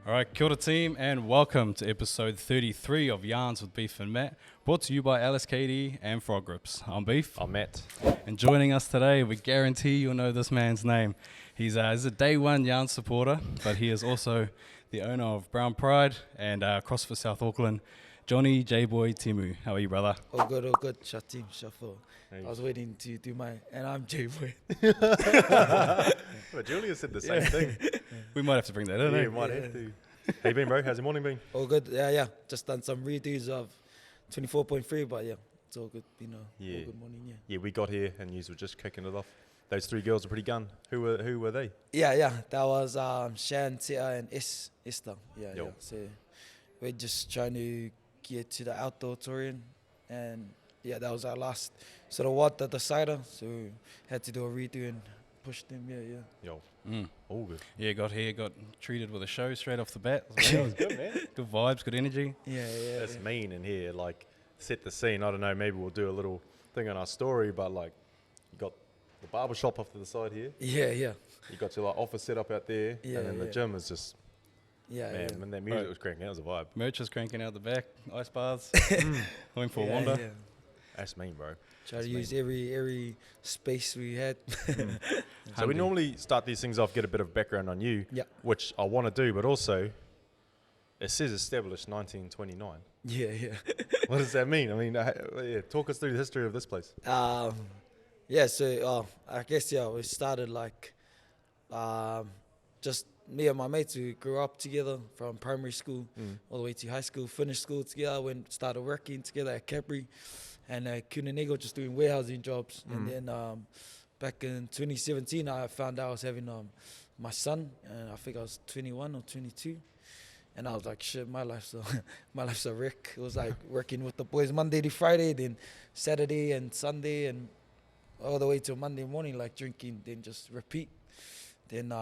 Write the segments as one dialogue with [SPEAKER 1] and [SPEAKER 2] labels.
[SPEAKER 1] All right, kia ora team, and welcome to episode 33 of Yarns with Beef and Matt, brought to you by LSKD and Frog Grips. I'm Beef.
[SPEAKER 2] I'm Matt.
[SPEAKER 1] And joining us today, we guarantee you'll know this man's name. He's a day one Yarns supporter, but he is also the owner of Brown Pride and CrossFit South Auckland, Jonnie J-Boy Timu. How are you, brother?
[SPEAKER 3] All good. Shut team, shuffle.
[SPEAKER 2] Hey.
[SPEAKER 3] I was waiting to do my, and I'm J-Boy.
[SPEAKER 2] Well, Julia said the same thing.
[SPEAKER 1] We might have to bring that in,
[SPEAKER 2] Yeah,
[SPEAKER 1] eh?
[SPEAKER 2] you might have to. How you been, bro? How's your morning been?
[SPEAKER 3] All good. Yeah. Just done some redos of 24.3, but yeah, it's all good. All good morning.
[SPEAKER 2] Yeah, we got here and you were just kicking it off. Those three girls are pretty gun. Who were they?
[SPEAKER 3] Yeah. That was Shan, Tia, and Esther. Yeah. So we're just trying to get to the outdoor touring, and yeah, that was our last sort of water decider. So we had to do a redo and push them. Yeah.
[SPEAKER 2] Yo,
[SPEAKER 1] Mm.
[SPEAKER 2] all good.
[SPEAKER 1] Yeah, got treated with a show straight off the bat.
[SPEAKER 2] That was good, man.
[SPEAKER 1] Good vibes, good energy.
[SPEAKER 3] Yeah.
[SPEAKER 2] That's mean in here. Like, set the scene. I don't know, maybe we'll do a little thing on our story, but like, you got the barber shop off to the side here.
[SPEAKER 3] Yeah.
[SPEAKER 2] You got your like office set up out there,
[SPEAKER 3] Yeah,
[SPEAKER 2] and then the gym is just,
[SPEAKER 3] Yeah.
[SPEAKER 2] man, when that music was cranking, that was a vibe.
[SPEAKER 1] Merch is cranking out the back, ice baths, going for a
[SPEAKER 3] Yeah,
[SPEAKER 1] wander.
[SPEAKER 3] yeah.
[SPEAKER 2] That's mean, bro.
[SPEAKER 3] Try to
[SPEAKER 2] That's
[SPEAKER 3] use every space we had.
[SPEAKER 2] So we normally start these things off, get a bit of background on you,
[SPEAKER 3] Yeah.
[SPEAKER 2] which I want to do, but also it says established 1929.
[SPEAKER 3] Yeah.
[SPEAKER 2] What does that mean? I mean, talk us through the history of this place.
[SPEAKER 3] So I guess we started like just me and my mates who grew up together from primary school all the way to high school, finished school together, started working together at Capri and Kunanego, just doing warehousing jobs. And then back in 2017, I found out I was having my son, and I think I was 21 or 22. And I was like, shit, my life's a wreck. It was like working with the boys Monday to Friday, then Saturday and Sunday, and all the way till Monday morning, like drinking, then just repeat. Then,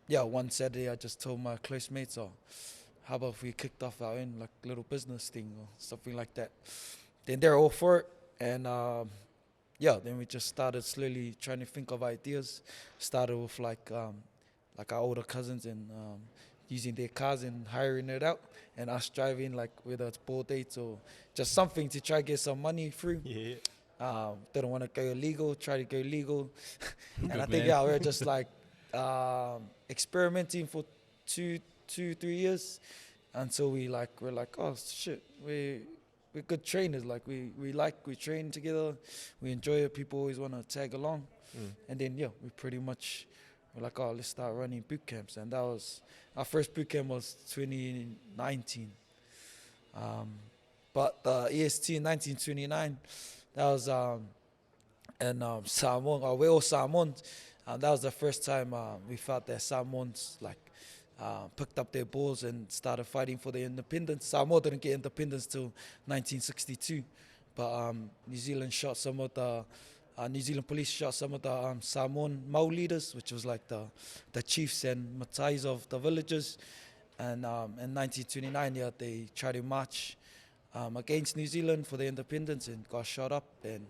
[SPEAKER 3] one Saturday I just told my close mates, how about if we kicked off our own like little business thing or something like that. Then they're all for it. And then we just started slowly trying to think of ideas. Started with like our older cousins and using their cars and hiring it out, and us driving, like whether it's board dates or just something to try to get some money through.
[SPEAKER 2] Yeah.
[SPEAKER 3] Didn't want to go illegal, try to go legal. And
[SPEAKER 1] Good
[SPEAKER 3] I think,
[SPEAKER 1] man.
[SPEAKER 3] we're just like experimenting for 3 years until we're like, oh shit, we're good trainers. Like we train together, we enjoy it. People always want to tag along. And then, we're like, oh, let's start running boot camps. And that was, our first boot camp was 2019. But the EST in 1929, that was in Samoan, we're all Samoans. And that was the first time we felt that Samoans picked up their balls and started fighting for their independence. Samoa didn't get independence till 1962. But New Zealand police shot some of the Samoan Mau leaders, which was like the chiefs and matais of the villages. And in 1929, they tried to march against New Zealand for their independence and got shot up. And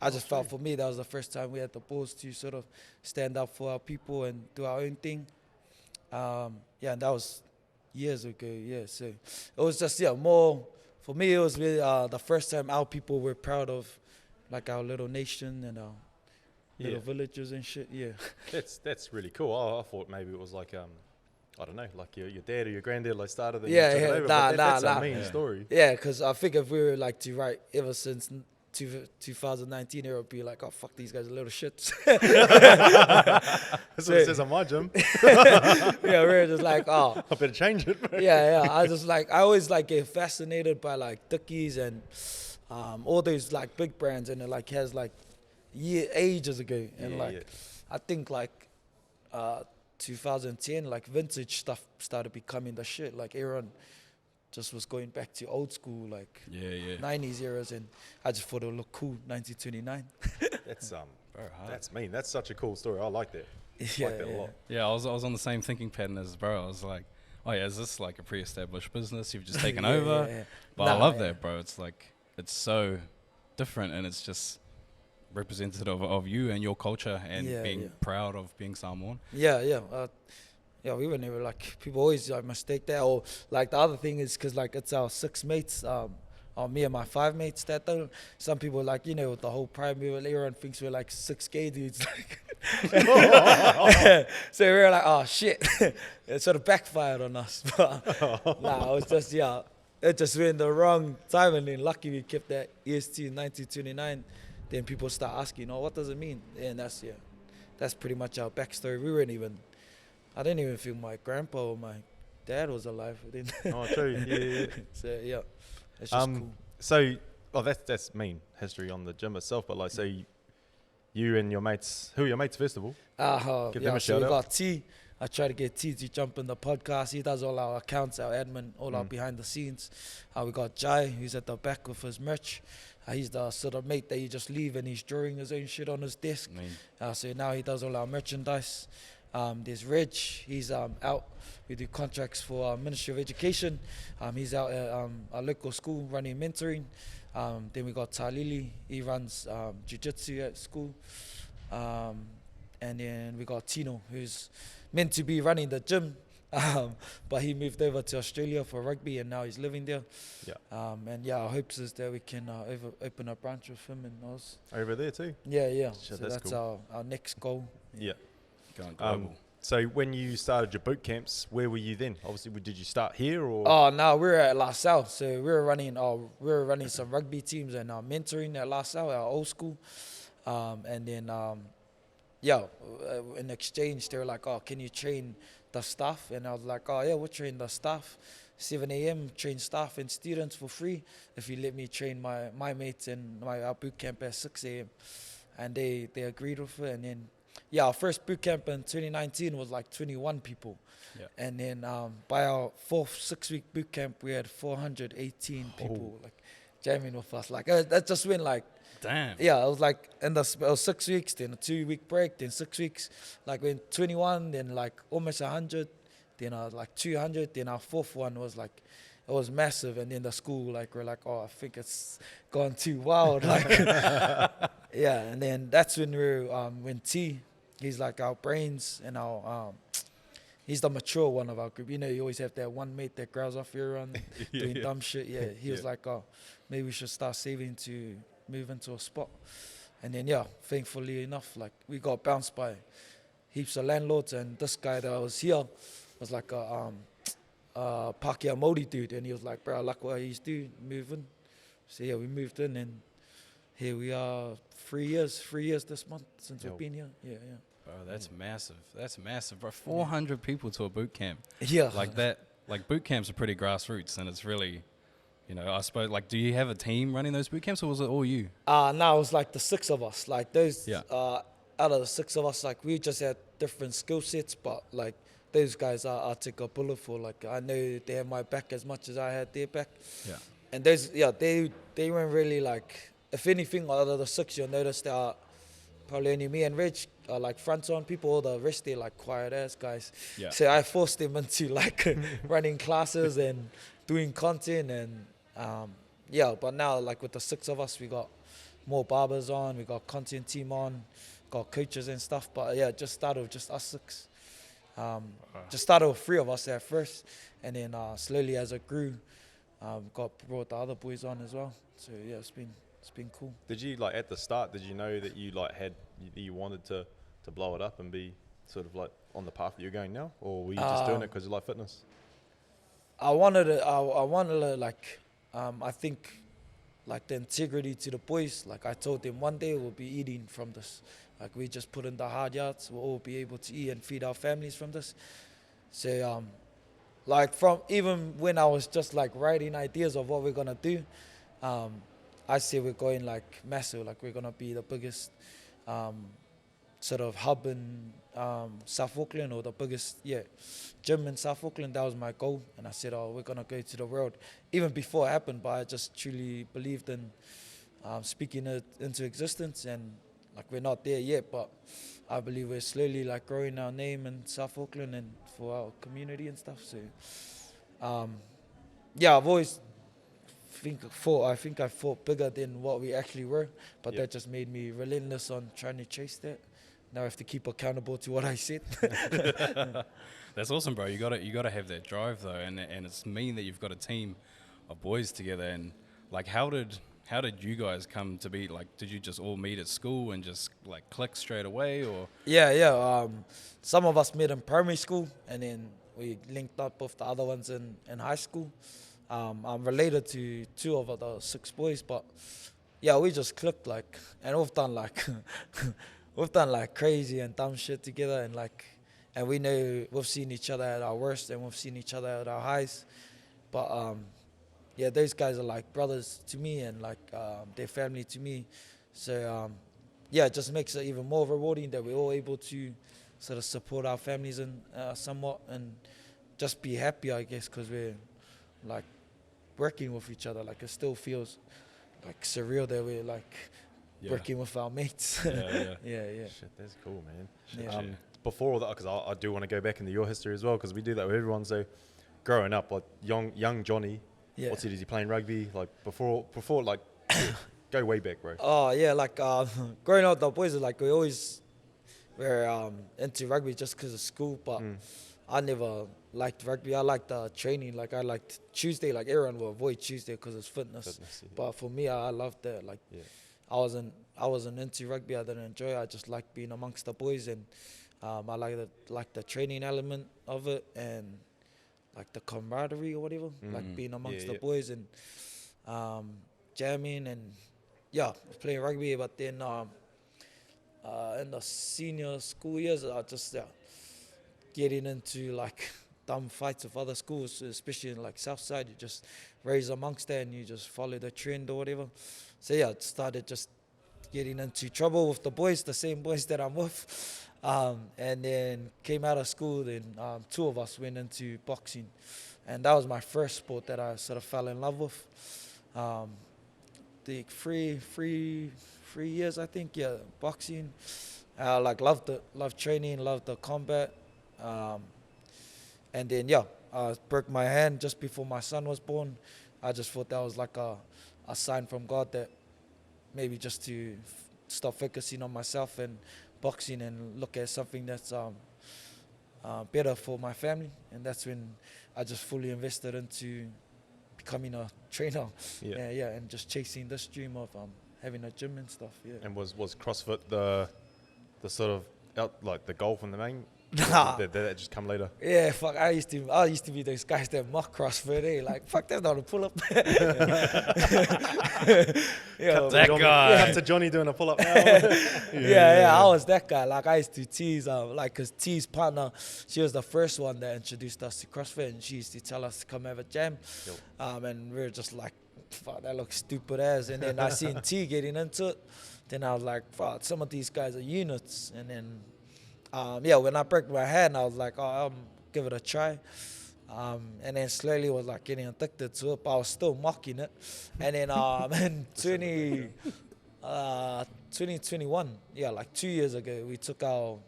[SPEAKER 3] I just felt, for me, that was the first time we had the balls to sort of stand up for our people and do our own thing. And that was years ago. So it was just more, for me, it was really the first time our people were proud of like our little nation and our little villages and shit. Yeah.
[SPEAKER 2] That's really cool. I thought maybe it was like, I don't know, like your dad or your granddad like started it. That's a mean story.
[SPEAKER 3] Yeah, because I think if we were like to write ever since 2019, it would be like, oh, fuck, these guys are little shits.
[SPEAKER 2] That's what it says on my gym.
[SPEAKER 3] We're just like, oh.
[SPEAKER 2] I better change it.
[SPEAKER 3] I always like get fascinated by like Dickies and all those like big brands, and it like has like ages ago. And I think like 2010, like vintage stuff started becoming the shit. Like everyone just was going back to old school, like 90s eras, and I just thought it would look cool, 1929.
[SPEAKER 2] That's mean. That's such a cool story. I like that. I like that a lot.
[SPEAKER 1] Yeah, I was on the same thinking pattern as bro. I was like, oh yeah, is this like a pre-established business you've just taken over?
[SPEAKER 3] Yeah.
[SPEAKER 1] But I love that, bro. It's like, it's so different, and it's just representative of you and your culture and being proud of being Samoan.
[SPEAKER 3] Yeah, we were never like, people always like mistake that, or like the other thing is because like it's our 6 mates, or me and my 5 mates that don't. Some people like, you know, with the whole primary, everyone thinks we're like 6 gay dudes. So we were like, oh shit, it sort of backfired on us. But nah, it was just, yeah, it just went the wrong time, and then lucky we kept that EST 1929. Then people start asking, oh, what does it mean? And that's pretty much our backstory. I didn't even feel my grandpa or my dad was alive then.
[SPEAKER 2] Oh, true. Yeah.
[SPEAKER 3] So yeah, it's just cool.
[SPEAKER 2] So, well, that's mean history on the gym itself, but like, so you and your mates, who are your mates first of all? Give them a
[SPEAKER 3] so
[SPEAKER 2] shout
[SPEAKER 3] we
[SPEAKER 2] out.
[SPEAKER 3] got T. I try to get T to jump in the podcast. He does all our accounts, our admin, all our behind the scenes. We got Jai, who's at the back with his merch. He's the sort of mate that you just leave and he's drawing his own shit on his desk. So now he does all our merchandise. There's Reg, he's out. We do contracts for Ministry of Education. He's out at our local school running mentoring. Then we got Talili, he runs jiu-jitsu at school. And then we got Tino, who's meant to be running the gym, but he moved over to Australia for rugby and now he's living there.
[SPEAKER 2] Yeah.
[SPEAKER 3] And yeah, our hopes is that we can open a branch with him in Oz.
[SPEAKER 2] Over there too.
[SPEAKER 3] Yeah.
[SPEAKER 2] Shit,
[SPEAKER 3] So
[SPEAKER 2] that's
[SPEAKER 3] that's
[SPEAKER 2] cool.
[SPEAKER 3] our next goal.
[SPEAKER 2] Yeah.
[SPEAKER 1] Going global.
[SPEAKER 2] So when you started your boot camps, where were you then? Obviously, did you start here or?
[SPEAKER 3] Oh, no, we're at La Salle. So we were running some rugby teams and mentoring at La Salle, our old school. And then, in exchange, they were like, oh, can you train the staff? And I was like, oh, yeah, we'll train the staff. 7 a.m., train staff and students for free if you let me train my mates and our boot camp at 6 a.m. And they agreed with it. And then, yeah, our first boot camp in 2019 was like 21 people.
[SPEAKER 1] Yeah.
[SPEAKER 3] And then by our 4th 6-week boot camp, we had 418 people like jamming with us. Like that just went like,
[SPEAKER 1] Damn.
[SPEAKER 3] yeah, it was like it was 6 weeks, then a 2-week break, then 6 weeks. Like when 21, then like almost 100, then like 200. Then our 4th one was like, it was massive. And then the school like we're like, oh, I think it's gone too wild. Like, yeah. And then that's when when T, he's like our brains and our he's the mature one of our group. You know, you always have that one mate that growls off everyone doing dumb shit. Yeah, he was like, oh, maybe we should start saving to move into a spot. And then, yeah, thankfully enough, like we got bounced by heaps of landlords. And this guy that was here was like a Pākehā Māori dude. And he was like, bro, I like what he's doing, moving. So, yeah, we moved in and here we are 3 years this month since we've been here. Yeah.
[SPEAKER 1] Bro, that's massive. That's massive, bro. 400 people to a boot camp.
[SPEAKER 3] Yeah.
[SPEAKER 1] Like that. Like boot camps are pretty grassroots, and it's really, you know, I suppose. Like, do you have a team running those boot camps, or was it all you?
[SPEAKER 3] No, it was like the 6 of us. Like those,
[SPEAKER 1] Yeah.
[SPEAKER 3] out of the 6 of us, like we just had different skill sets, but like those guys I take a bullet for. Like I know they have my back as much as I had their back.
[SPEAKER 1] Yeah.
[SPEAKER 3] And those, they weren't really like, if anything, out of the 6, you'll notice there are probably only me and Reg are like front on people, all the rest they're like quiet ass guys.
[SPEAKER 1] Yeah.
[SPEAKER 3] So I forced them into like running classes and doing content and but now like with the 6 of us, we got more barbers on, we got content team on, got coaches and stuff. But yeah, just started with just us 6. Just started with 3 of us at first, and then slowly as it grew, brought the other boys on as well. So yeah, it's been cool.
[SPEAKER 2] Did you like at the start? Did you know that you like you wanted to blow it up and be sort of like on the path that you're going now, or were you just doing it because you like fitness?
[SPEAKER 3] I wanted to like, I think like the integrity to the boys. Like I told them one day we'll be eating from this. Like we just put in the hard yards, we'll all be able to eat and feed our families from this. So like from even when I was just like writing ideas of what we're gonna do, I say we're going like massive. Like we're gonna be the biggest sort of hub in South Auckland, or the biggest gym in South Auckland. That was my goal, and I said, we're gonna go to the world even before it happened. But I just truly believed in speaking it into existence, and like we're not there yet, but I believe we're slowly like growing our name in South Auckland and for our community and stuff. So I've always I think I fought bigger than what we actually were, but that just made me relentless on trying to chase that. now I have to keep accountable to what I said.
[SPEAKER 1] That's awesome, bro. You gotta have that drive though, and it's mean that you've got a team of boys together. And like, how did you guys come to be? Like, did you just all meet at school and just like click straight away, or?
[SPEAKER 3] Yeah. Some of us met in primary school, and then we linked up with the other ones in high school. I'm related to 2 of the 6 boys, but yeah, we just clicked like, and we've done like crazy and dumb shit together, and we know we've seen each other at our worst and we've seen each other at our highs. But yeah, those guys are like brothers to me, and like they're family to me. So yeah, it just makes it even more rewarding that we're all able to sort of support our families and somewhat, and just be happy, I guess, because we're like working with each other. Like, it still feels like surreal that we're like working with our mates.
[SPEAKER 1] Yeah.
[SPEAKER 3] Yeah.
[SPEAKER 2] Shit, that's cool, man.
[SPEAKER 3] Yeah.
[SPEAKER 2] Before all that, because I do want to go back into your history as well, because we do that with everyone. So, growing up, like young Jonnie,
[SPEAKER 3] Yeah.
[SPEAKER 2] what's it? Is he playing rugby? Like before, like go way back, bro.
[SPEAKER 3] Oh yeah, like growing up, the boys are like, we always were into rugby just because of school, but I never liked rugby. I liked training. Like, I liked Tuesday. Like, everyone will avoid Tuesday because it's fitness.
[SPEAKER 2] Yeah.
[SPEAKER 3] But for me, I loved it. Like, I wasn't into rugby. I didn't enjoy it. I just liked being amongst the boys, and I like the training element of it, and like the camaraderie or whatever, like being amongst the boys and jamming and playing rugby. But then in the senior school years, I just getting into like dumb fights with other schools, especially in like Southside. You just raise amongst that and you just follow the trend or whatever. So yeah, it started just getting into trouble with the boys, the same boys that I'm with. And then came out of school, then 2 of us went into boxing. And that was my first sport that I sort of fell in love with. The 3 years, I think, boxing. Loved it, loved training, loved the combat. And then, I broke my hand just before my son was born. I just thought that was like a sign from God that maybe just to stop focusing on myself and boxing and look at something that's better for my family. And that's when I just fully invested into becoming a trainer. And just chasing this dream of having a gym and stuff.
[SPEAKER 2] And was CrossFit the sort of like the goal from the main?
[SPEAKER 3] Nah.
[SPEAKER 2] Did that just come later?
[SPEAKER 3] Yeah, fuck. I used to be those guys that mock CrossFit. Like, fuck, that's not a pull up.
[SPEAKER 1] That guy.
[SPEAKER 2] Cut to Jonnie doing a pull up now.
[SPEAKER 3] I was that guy. Like, I used to tease, cause T's partner, she was the first one that introduced us to CrossFit, and she used to tell us to come have a jam. And we were just like, fuck, that looks stupid as. And then I seen T getting into it. Then I was like, fuck, some of these guys are units. And then, when I broke my hand, I was like, I'll give it a try. And then slowly was like getting addicted to it, but I was still mocking it. And then in 2021, like 2 years ago, we took our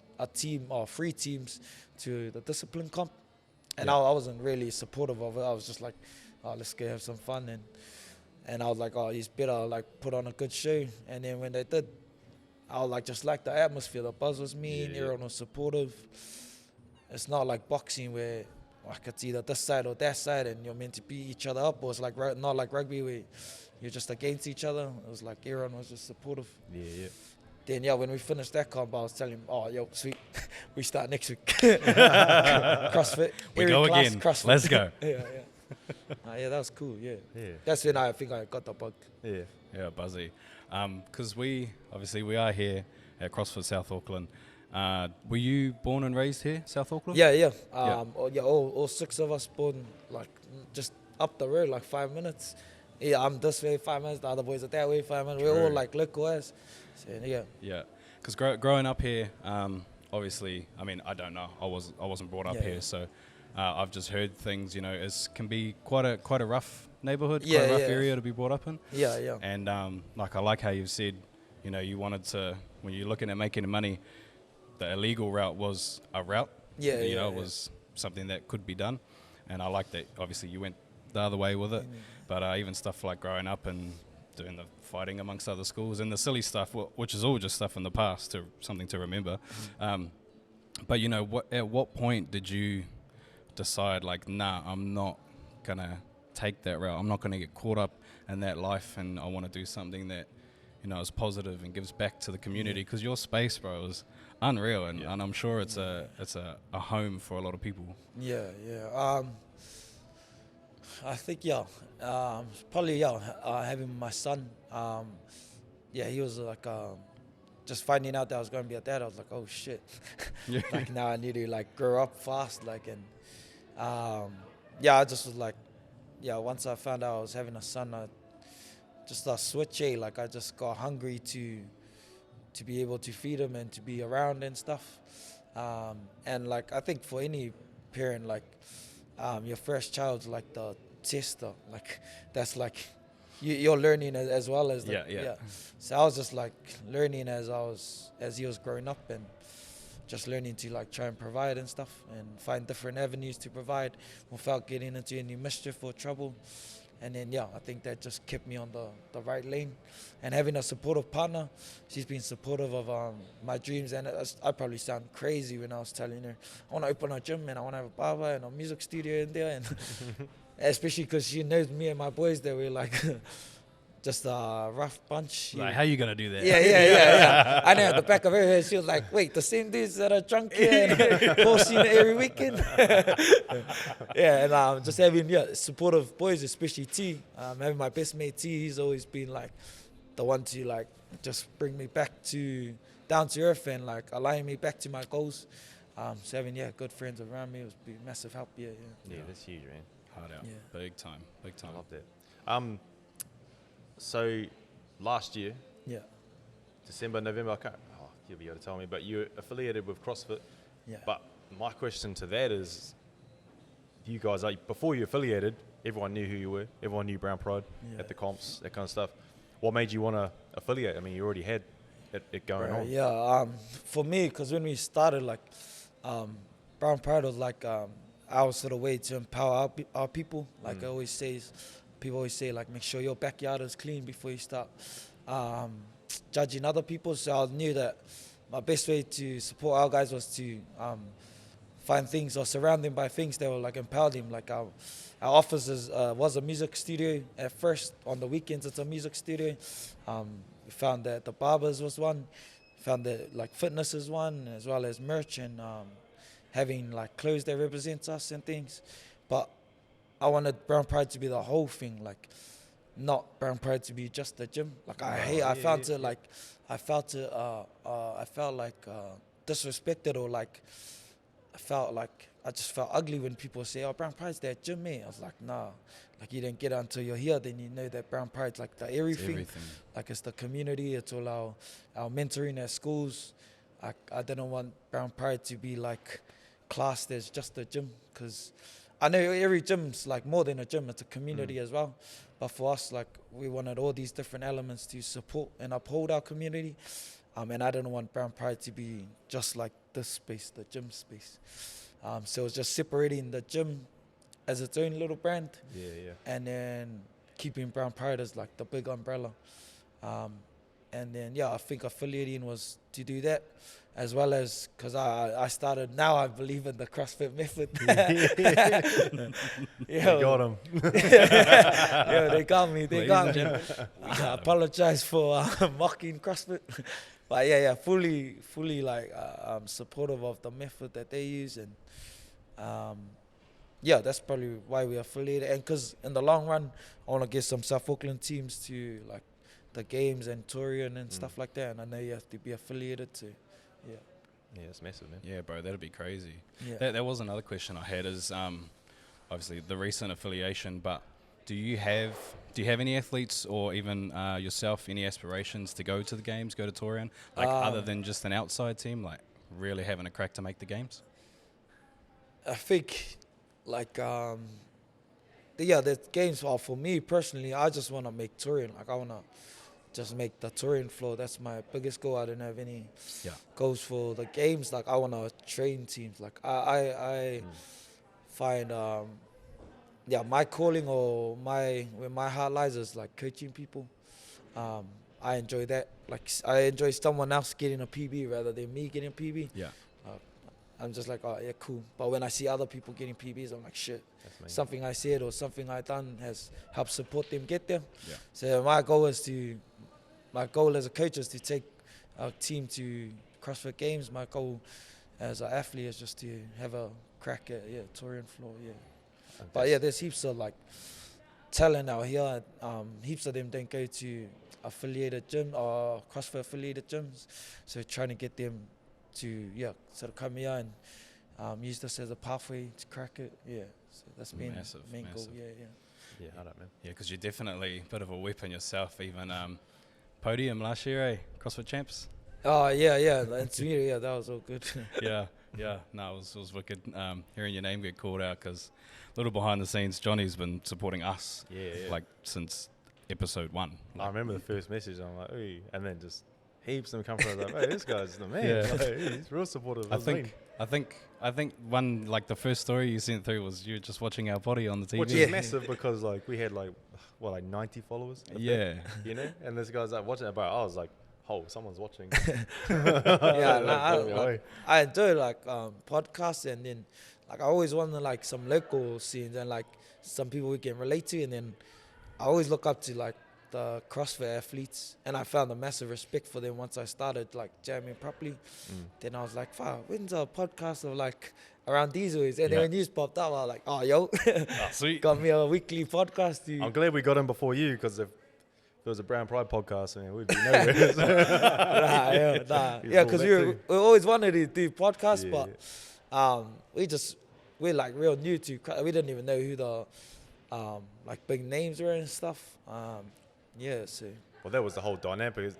[SPEAKER 3] 3 teams to the discipline comp. And I wasn't really supportive of it. I was just like, let's go have some fun. And I was like, he's better like put on a good show. And then when they did, I was like, just like the atmosphere, the buzz was mean, everyone was supportive. It's not like boxing where like it's either this side or that side and you're meant to beat each other up, or it's like not like rugby where you're just against each other. It was like everyone was just supportive. Then when we finished that comp, I was telling him, sweet, we start next week. CrossFit.
[SPEAKER 1] We go again.
[SPEAKER 3] CrossFit.
[SPEAKER 1] Let's go.
[SPEAKER 3] That was cool. That's when I think I got the bug.
[SPEAKER 1] Yeah, buzzy. Because we are here at CrossFit South Auckland. Were you born and raised here, South Auckland?
[SPEAKER 3] All 6 of us born like just up the road, like 5 minutes. I'm this way 5 minutes, the other boys are that way 5 minutes. We're all like local as. So,
[SPEAKER 1] Because growing up here, obviously, I mean, I don't know. I wasn't brought up here, so I've just heard things. It can be quite a rough neighborhood, quite a rough area to be brought up in. And I like how you've said, you wanted to, when you're looking at making money, the illegal route was a route. It was something that could be done. And I like that, obviously, you went the other way with it. But even stuff like growing up and doing the fighting amongst other schools and the silly stuff, which is all just stuff in the past, something to remember. But you know, at what point did you decide, like, nah, I'm not gonna take that route. I'm not gonna get caught up in that life, and I want to do something that, you know, is positive and gives back to the community. Because your space, bro, is unreal, and I'm sure it's a home for a lot of people.
[SPEAKER 3] Yeah. I think probably having my son. He was like just finding out that I was going to be a dad. I was like, oh shit, like now I need to like grow up fast, like, and I just was like, once I found out I was having a son, I just switch, like I just got hungry to be able to feed him and to be around and stuff. And like I think for any parent, like your first child's like the tester, like that's like you're learning as well as So I was just like learning as he was growing up, and just learning to like try and provide and stuff and find different avenues to provide without getting into any mischief or trouble. And then, I think that just kept me on the right lane. And having a supportive partner, she's been supportive of my dreams. And I probably sound crazy when I was telling her, I want to open a gym and I want to have a barber and a music studio in there. And especially because she knows me and my boys that we're like just a rough bunch.
[SPEAKER 1] Like, how you going to do that?
[SPEAKER 3] Yeah. I know at the back of her head, she was like, wait, the same dudes that are drunk here and posting every weekend? And just having supportive boys, especially T. Having my best mate T, he's always been like the one to like just bring me back to down to earth and like aligning me back to my goals. So having good friends around me was a massive help. Yeah,
[SPEAKER 2] that's huge, man.
[SPEAKER 1] Hard out. Big time.
[SPEAKER 2] I love that. So last year, December, November, you'll be able to tell me, but you're affiliated with CrossFit.
[SPEAKER 3] Yeah.
[SPEAKER 2] But my question to that is, you guys, before you affiliated, everyone knew who you were, everyone knew Brown Pride at the comps, that kind of stuff. What made you want to affiliate? I mean, you already had it going on.
[SPEAKER 3] Yeah, for me, because when we started, like, Brown Pride was like our sort of way to empower our people. Like people always say, like, make sure your backyard is clean before you start judging other people. So I knew that my best way to support our guys was to find things or surround them by things that will like empower them. Like our office was a music studio at first. On the weekends, it's a music studio. We found that the barbers was one. Found that like fitness is one, as well as merch and having like clothes that represents us and things. But I wanted Brown Pride to be the whole thing, like not Brown Pride to be just the gym. Like I felt like disrespected, or like I just felt ugly when people say, "Oh, Brown Pride's that gym, mate." I was like, nah, like you didn't get it until you're here. Then you know that Brown Pride's like the everything. Like it's the community. It's all our mentoring at schools. I didn't want Brown Pride to be like classed as just a gym, because I know every gym's like more than a gym, it's a community as well. But for us, like we wanted all these different elements to support and uphold our community. And I didn't want Brown Pride to be just like this space, the gym space. So it was just separating the gym as its own little brand. And then keeping Brown Pride as like the big umbrella. And then, I think affiliating was to do that, as well as, because I started, now I believe in the CrossFit method.
[SPEAKER 2] You got him.
[SPEAKER 3] They got me. I apologize for mocking CrossFit. But fully like I'm supportive of the method that they use. And that's probably why we affiliated. And because in the long run, I want to get some South Auckland teams to like the games and touring and stuff like that, and I know you have to be affiliated to.
[SPEAKER 2] Yeah, it's massive, man.
[SPEAKER 1] Yeah, bro, that'd be crazy. That was another question I had, is obviously the recent affiliation, but do you have any athletes, or even yourself, any aspirations to go to the games, go to Torian, like other than just an outside team, like really having a crack to make the games?
[SPEAKER 3] I think like the games, well, for me personally, I just want to make Torian. Like I want to just make the Torian floor. That's my biggest goal. I don't have any goals for the games. Like I want to train teams. Like I find my calling, or where my heart lies, is like coaching people. I enjoy that. Like I enjoy someone else getting a PB rather than me getting a PB.
[SPEAKER 1] Yeah.
[SPEAKER 3] I'm just like, oh yeah, cool. But when I see other people getting PBs, I'm like, shit.
[SPEAKER 2] That's me.
[SPEAKER 3] Something I said or something I done has helped support them get there.
[SPEAKER 1] Yeah.
[SPEAKER 3] So my goal as a coach is to take our team to CrossFit Games. My goal as an athlete is just to have a crack at touring floor. Yeah. But yeah, there's heaps of like talent out here. Heaps of them don't go to affiliated gym or CrossFit affiliated gyms. So trying to get them to sort of come here and use this as a pathway to crack it. Yeah. So that's been
[SPEAKER 1] Massive,
[SPEAKER 3] main goal.
[SPEAKER 1] massive.
[SPEAKER 3] Yeah.
[SPEAKER 2] I don't, man.
[SPEAKER 1] Yeah, because you're definitely a bit of a weapon yourself. Even podium last year, CrossFit Champs.
[SPEAKER 3] Oh yeah. That's me. Yeah, that was all good.
[SPEAKER 1] yeah. No, it was wicked. Hearing your name get called out, because little behind the scenes, Johnny's been supporting us.
[SPEAKER 2] Yeah.
[SPEAKER 1] Like since episode 1.
[SPEAKER 2] I remember the first message. I'm like, ooh, and then just heaps of them come from. I was like, hey, this guy's the man.
[SPEAKER 1] Yeah.
[SPEAKER 2] Like, he's real supportive.
[SPEAKER 1] I think one, like the first story you sent through was you just watching our body on the TV.
[SPEAKER 2] which is massive because like we had like 90 followers. I think,
[SPEAKER 1] Yeah.
[SPEAKER 2] you know, and this guy's like watching it, but I was like, oh, someone's watching.
[SPEAKER 3] I enjoy like podcasts, and then like I always want to like some local scenes and like some people we can relate to, and then I always look up to like the CrossFit athletes, and I found a massive respect for them once I started like jamming properly. Then I was like, fuck, when's a podcast of like around these ways? And then when news popped up, I was like, oh yo,
[SPEAKER 1] Sweet.
[SPEAKER 3] got me a weekly podcast.
[SPEAKER 2] I'm glad we got him before you, because if there was a Brown Pride podcast, man, we'd be nowhere.
[SPEAKER 3] Yeah, because we always wanted to do podcasts, but we're like real new to. We didn't even know who the like big names were and stuff. So.
[SPEAKER 2] Well, that was the whole dynamic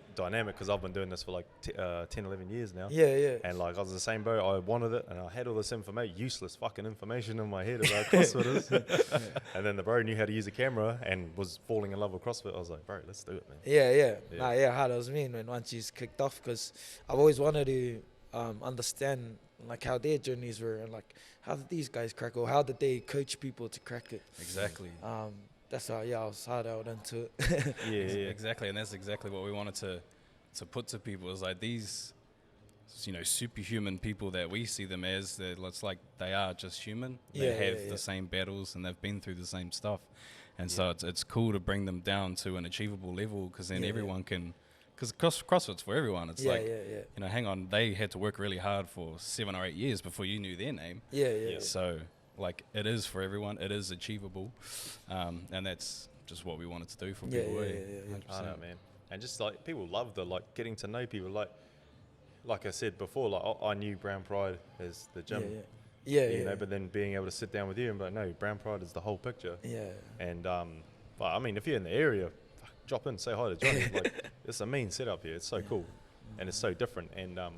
[SPEAKER 2] because I've been doing this for like 10, 11 years now.
[SPEAKER 3] Yeah.
[SPEAKER 2] And like I was in the same boat. I wanted it, and I had all this useless fucking information in my head about CrossFitters. And then the bro knew how to use a camera and was falling in love with CrossFit. I was like, bro, let's do it, man.
[SPEAKER 3] Yeah. How that was mean when once you kicked off, because I've always wanted to understand like how their journeys were, and like how did these guys crack, or how did they coach people to crack it.
[SPEAKER 1] Exactly.
[SPEAKER 3] That's how I was hard out into it.
[SPEAKER 2] Yeah.
[SPEAKER 1] Exactly, and that's exactly what we wanted to put to people, is like these, superhuman people that we see them as. It's like they are just human. They have the same battles, and they've been through the same stuff, and so it's cool to bring them down to an achievable level, because then everyone can. Because CrossFit's for everyone. It's hang on, they had to work really hard for 7 or 8 years before you knew their name.
[SPEAKER 3] Yeah.
[SPEAKER 1] So, like, it is for everyone. It is achievable. And that's just what we wanted to do for people.
[SPEAKER 2] I know, man. And just, like, people love the, like, getting to know people. Like I said before, like, I knew Brown Pride as the gym. You know, but then being able to sit down with you and be like, no, Brown Pride is the whole picture.
[SPEAKER 3] Yeah.
[SPEAKER 2] And, but, I mean, if you're in the area, drop in, say hi to Jonnie. Like, it's a mean setup here. It's so cool, and it's so different. And I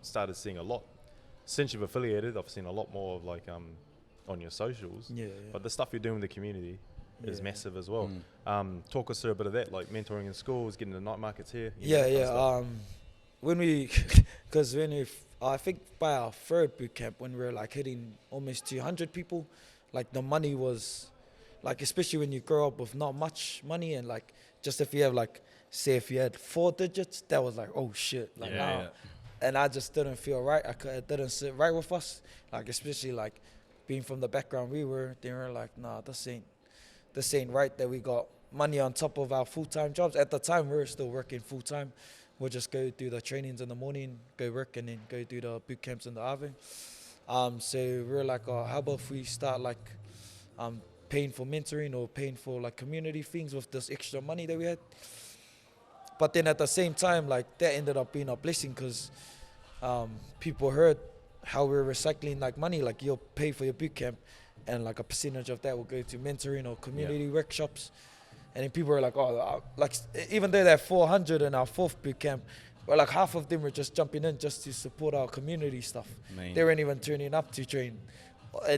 [SPEAKER 2] started seeing a lot since you've affiliated. I've seen a lot more of like on your socials. But the stuff you're doing with the community is massive as well. Talk us through a bit of that, like mentoring in schools, getting the night markets here. I think by our third boot camp, when we were like hitting almost 200 people, like the money was. Like, especially when you grow up with not much money, and like, just if you have like, say if you had 4 digits, that was like, oh shit. Like, and I just didn't feel right. It didn't sit right with us. Like, especially like being from the background we were, they were like, nah, this ain't right that we got money on top of our full-time jobs. At the time, we were still working full-time. We'll just go do the trainings in the morning, go work, and then go do the boot camps in the evening. So we were like, oh, how about if we start like, paying for mentoring or paying for like community things with this extra money that we had. But then at the same time, like that ended up being a blessing, because people heard how we're recycling like money. Like you'll pay for your boot camp, and like a percentage of that will go to mentoring or community workshops. And then people were like, oh, like even though they're 400 in our 4th boot camp, but like half of them were just jumping in just to support our community stuff. They weren't even turning up to train.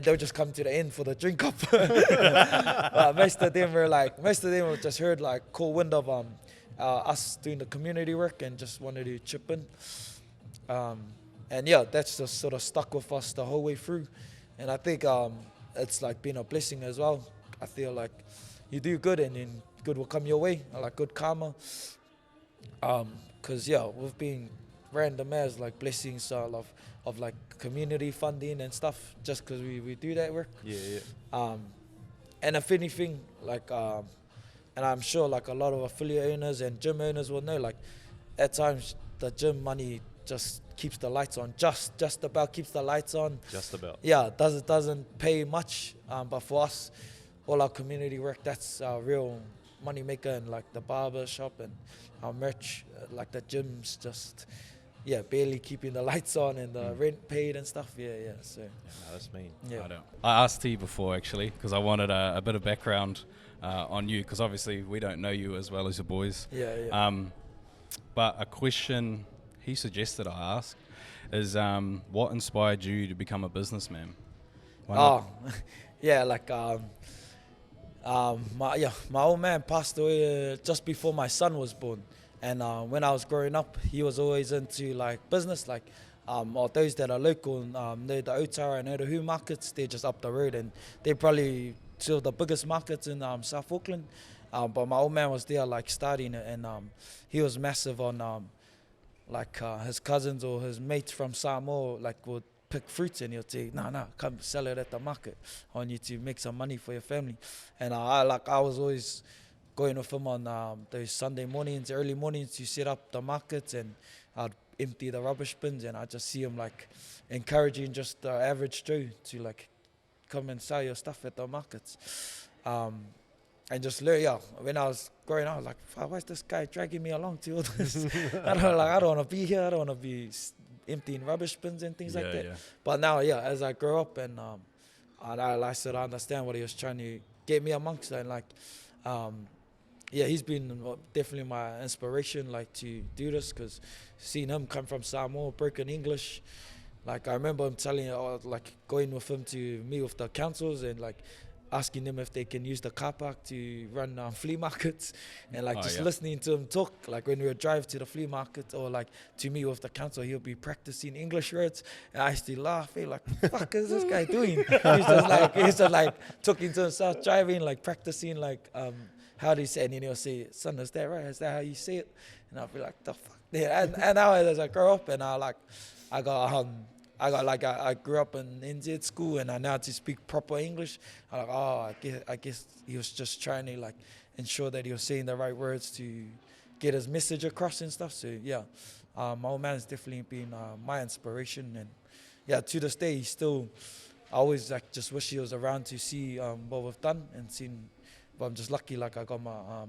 [SPEAKER 2] They'll just come to the end for the drink up. Most of them just heard like cool wind of us doing the community work and just wanted to chip in. And that's just sort of stuck with us the whole way through. And I think it's like been a blessing as well. I feel like you do good, and then
[SPEAKER 3] good will come your way, like good karma. Cause we've been random as like blessings of like community funding and stuff just because we do that work. And if anything, like and I'm sure like a lot of affiliate owners and gym owners will know, like at times the gym money just keeps the lights on, just about keeps the lights on.
[SPEAKER 2] Just about.
[SPEAKER 3] Yeah, doesn't pay much, but for us, all our community work, that's our real money maker, and like the barber shop and our merch, like the gyms just barely keeping the lights on and the rent paid and stuff. So
[SPEAKER 2] no, that's mean.
[SPEAKER 1] I asked T before actually because I wanted a bit of background on you, because obviously we don't know you as well as your boys. But a question he suggested I ask is what inspired you to become a businessman?
[SPEAKER 3] Like my old man passed away just before my son was born, and when I was growing up, he was always into like business, like or those that are local, the Otara and Otahu markets, they're just up the road, and they're probably two of the biggest markets in South Auckland. But my old man was there like starting it, and he was massive on his cousins or his mates from Samoa like would pick fruits, and he'll say, no, come sell it at the market. I want you to make some money for your family. And I was always going with him on those Sunday mornings, early mornings, to set up the markets, and I'd empty the rubbish bins, and I just see him like encouraging just the average Joe to like come and sell your stuff at the markets. And just learn, when I was growing up, I was like, why is this guy dragging me along to all this? I don't want to be here. I don't want to be emptying rubbish bins and things like that. But now, as I grow up and I sort of understand what he was trying to get me amongst, and like, he's been definitely my inspiration, like to do this, because seeing him come from Samoa, broken English, like I remember him telling, like going with him to meet with the councils and like asking them if they can use the car park to run flea markets, and like listening to him talk, like when we would drive to the flea market or like to meet with the council, he'll be practicing English words, and I used to laugh, like, what the fuck is this guy doing? He's just like talking to himself, driving, like practicing, like how do you say it? And then he'll say, son, is that right? Is that how you say it? And I'll be like, the fuck? And now as I grow up, and I grew up in NZ school, and I know how to speak proper English. I'm like, I guess he was just trying to like ensure that he was saying the right words to get his message across and stuff. So my old man has definitely been my inspiration, and to this day, I always like just wish he was around to see what we've done and seen. But I'm just lucky, like I got my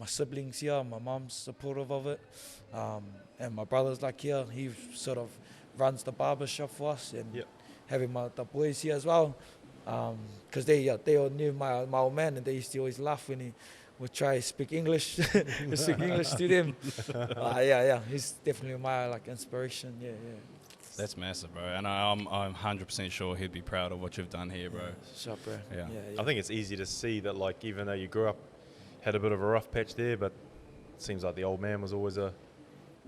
[SPEAKER 3] siblings here, my mom's supportive of it, and my brother's like here. He sort of runs the barber shop for us, and having the boys here as well, because they all knew my old man, and they used to always laugh when he would try to speak English, speak English to them. He's definitely my like inspiration.
[SPEAKER 1] That's massive, bro, and I'm 100% sure he'd be proud of what you've done here, bro.
[SPEAKER 3] Sure, bro.
[SPEAKER 2] I think it's easy to see that, like, even though you grew up, had a bit of a rough patch there, but it seems like the old man was always a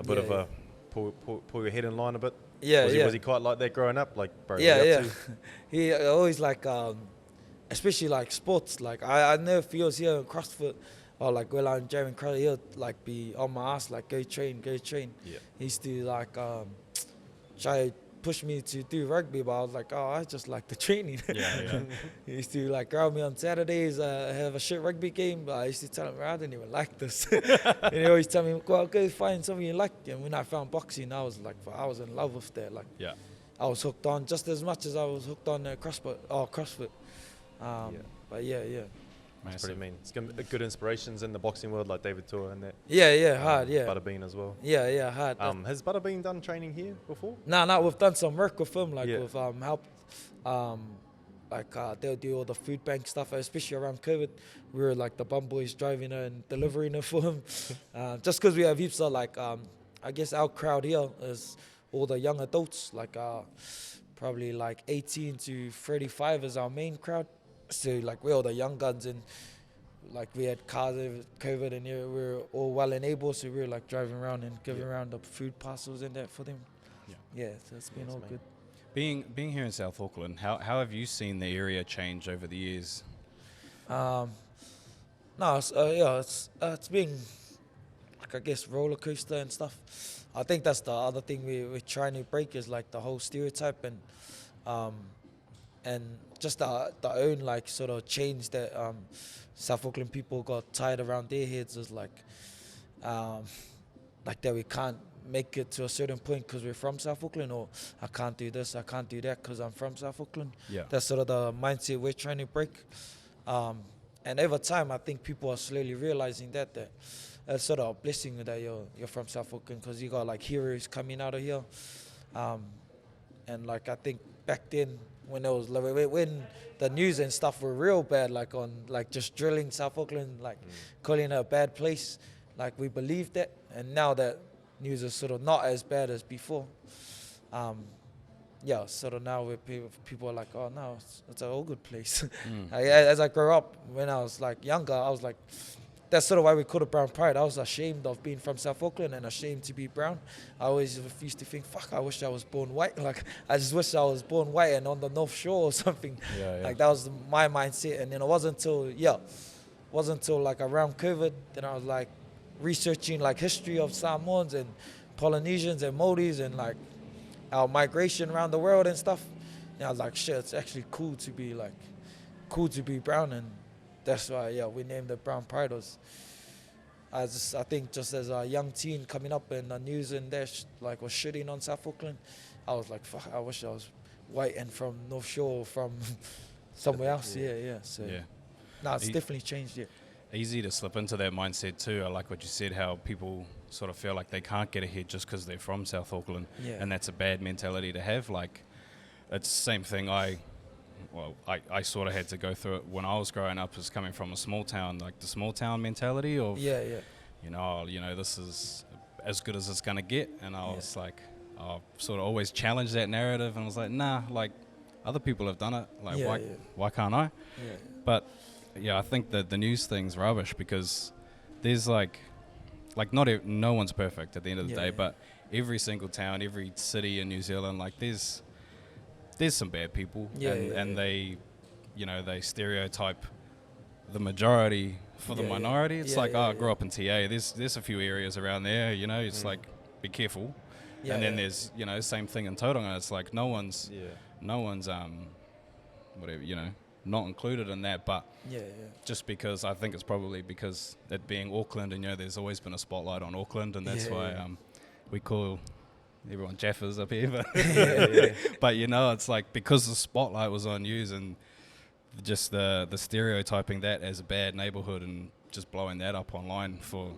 [SPEAKER 2] bit of a pull your head in line a bit. Was he quite like that growing up? Like, bro,
[SPEAKER 3] he always like, especially like sports. Like I know if he was here in CrossFit or like when I'm jamming CrossFit, he'll like be on my ass, like go train. He used to like try to push me to do rugby, but I was like, I just like the training. He used to like grab me on Saturdays, have a shit rugby game, but I used to tell him, I didn't even like this. And he always tell me, go find something you like. And when I found boxing, I was like, I was in love with that. Like, I was hooked on just as much as I was hooked on CrossFit. But
[SPEAKER 2] It's pretty mean. It's good inspirations in the boxing world, like David Tua and that.
[SPEAKER 3] Hard.
[SPEAKER 2] Butterbean as well.
[SPEAKER 3] Hard.
[SPEAKER 2] Has Butterbean done training here before?
[SPEAKER 3] No, we've done some work with him, like with help. They'll do all the food bank stuff, especially around COVID. We were like the bum boys driving it and delivering it for him. Just because we have heaps of like, I guess our crowd here is all the young adults, like probably like 18 to 35 is our main crowd. So like we're all the young guns, and like we had cars over COVID, and we were all well and able, so we were like driving around and giving around the food parcels and that for them. So it's been all good.
[SPEAKER 1] Being here in South Auckland, how have you seen the area change over the years?
[SPEAKER 3] No, it's been like, I guess, roller coaster and stuff. I think that's the other thing we're trying to break is like the whole stereotype and just the own like sort of change that South Auckland people got tied around their heads is like that we can't make it to a certain point because we're from South Auckland, or I can't do this, I can't do that because I'm from South Auckland.
[SPEAKER 1] Yeah.
[SPEAKER 3] That's sort of the mindset we're trying to break. And over time, I think people are slowly realizing that it's sort of a blessing that you're from South Auckland because you got like heroes coming out of here. And like I think back then when the news and stuff were real bad, like on like just drilling South Auckland, like calling it a bad place, like we believed that. And now that news is sort of not as bad as before. Sort of now where people are like, oh no, it's a all good place. As I grew up, when I was like younger, I was like, that's sort of why we call it brown pride. I was ashamed of being from South Auckland and ashamed to be brown. I always used to think, fuck, I wish I was born white. Like, I just wish I was born white and on the North Shore or something. Like, that was my mindset. And then it wasn't until like around COVID, then I was like researching like history of Samoans and Polynesians and Māoris and like our migration around the world and stuff. And I was like, shit, it's actually cool to be brown. And that's why, we named it Brown Pride. I think just as a young teen coming up in the news and was shitting on South Auckland, I was like, fuck, I wish I was white and from North Shore or from somewhere else. So, it's definitely changed,
[SPEAKER 1] Easy to slip into that mindset too. I like what you said, how people sort of feel like they can't get ahead just because they're from South Auckland, and that's a bad mentality to have. Like, it's the same thing I sort of had to go through it when I was growing up, as coming from a small town, like the small town mentality of, this is as good as it's going to get. And I was like, I sort of always challenged that narrative and was like, nah, like other people have done it. Like, why can't I? But I think that the news thing's rubbish because there's like no one's perfect at the end of the day, but every single town, every city in New Zealand, like there's some bad people, and they stereotype the majority for the minority. It's I grew up in TA. There's a few areas around there, it's like, be careful. And then there's, same thing in Tauranga. It's like no one's whatever, not included in that, but just because I think it's probably because it being Auckland, and there's always been a spotlight on Auckland, and that's why we call everyone Jaffers up here, but but it's like because the spotlight was on you, and just the stereotyping that as a bad neighborhood and just blowing that up online for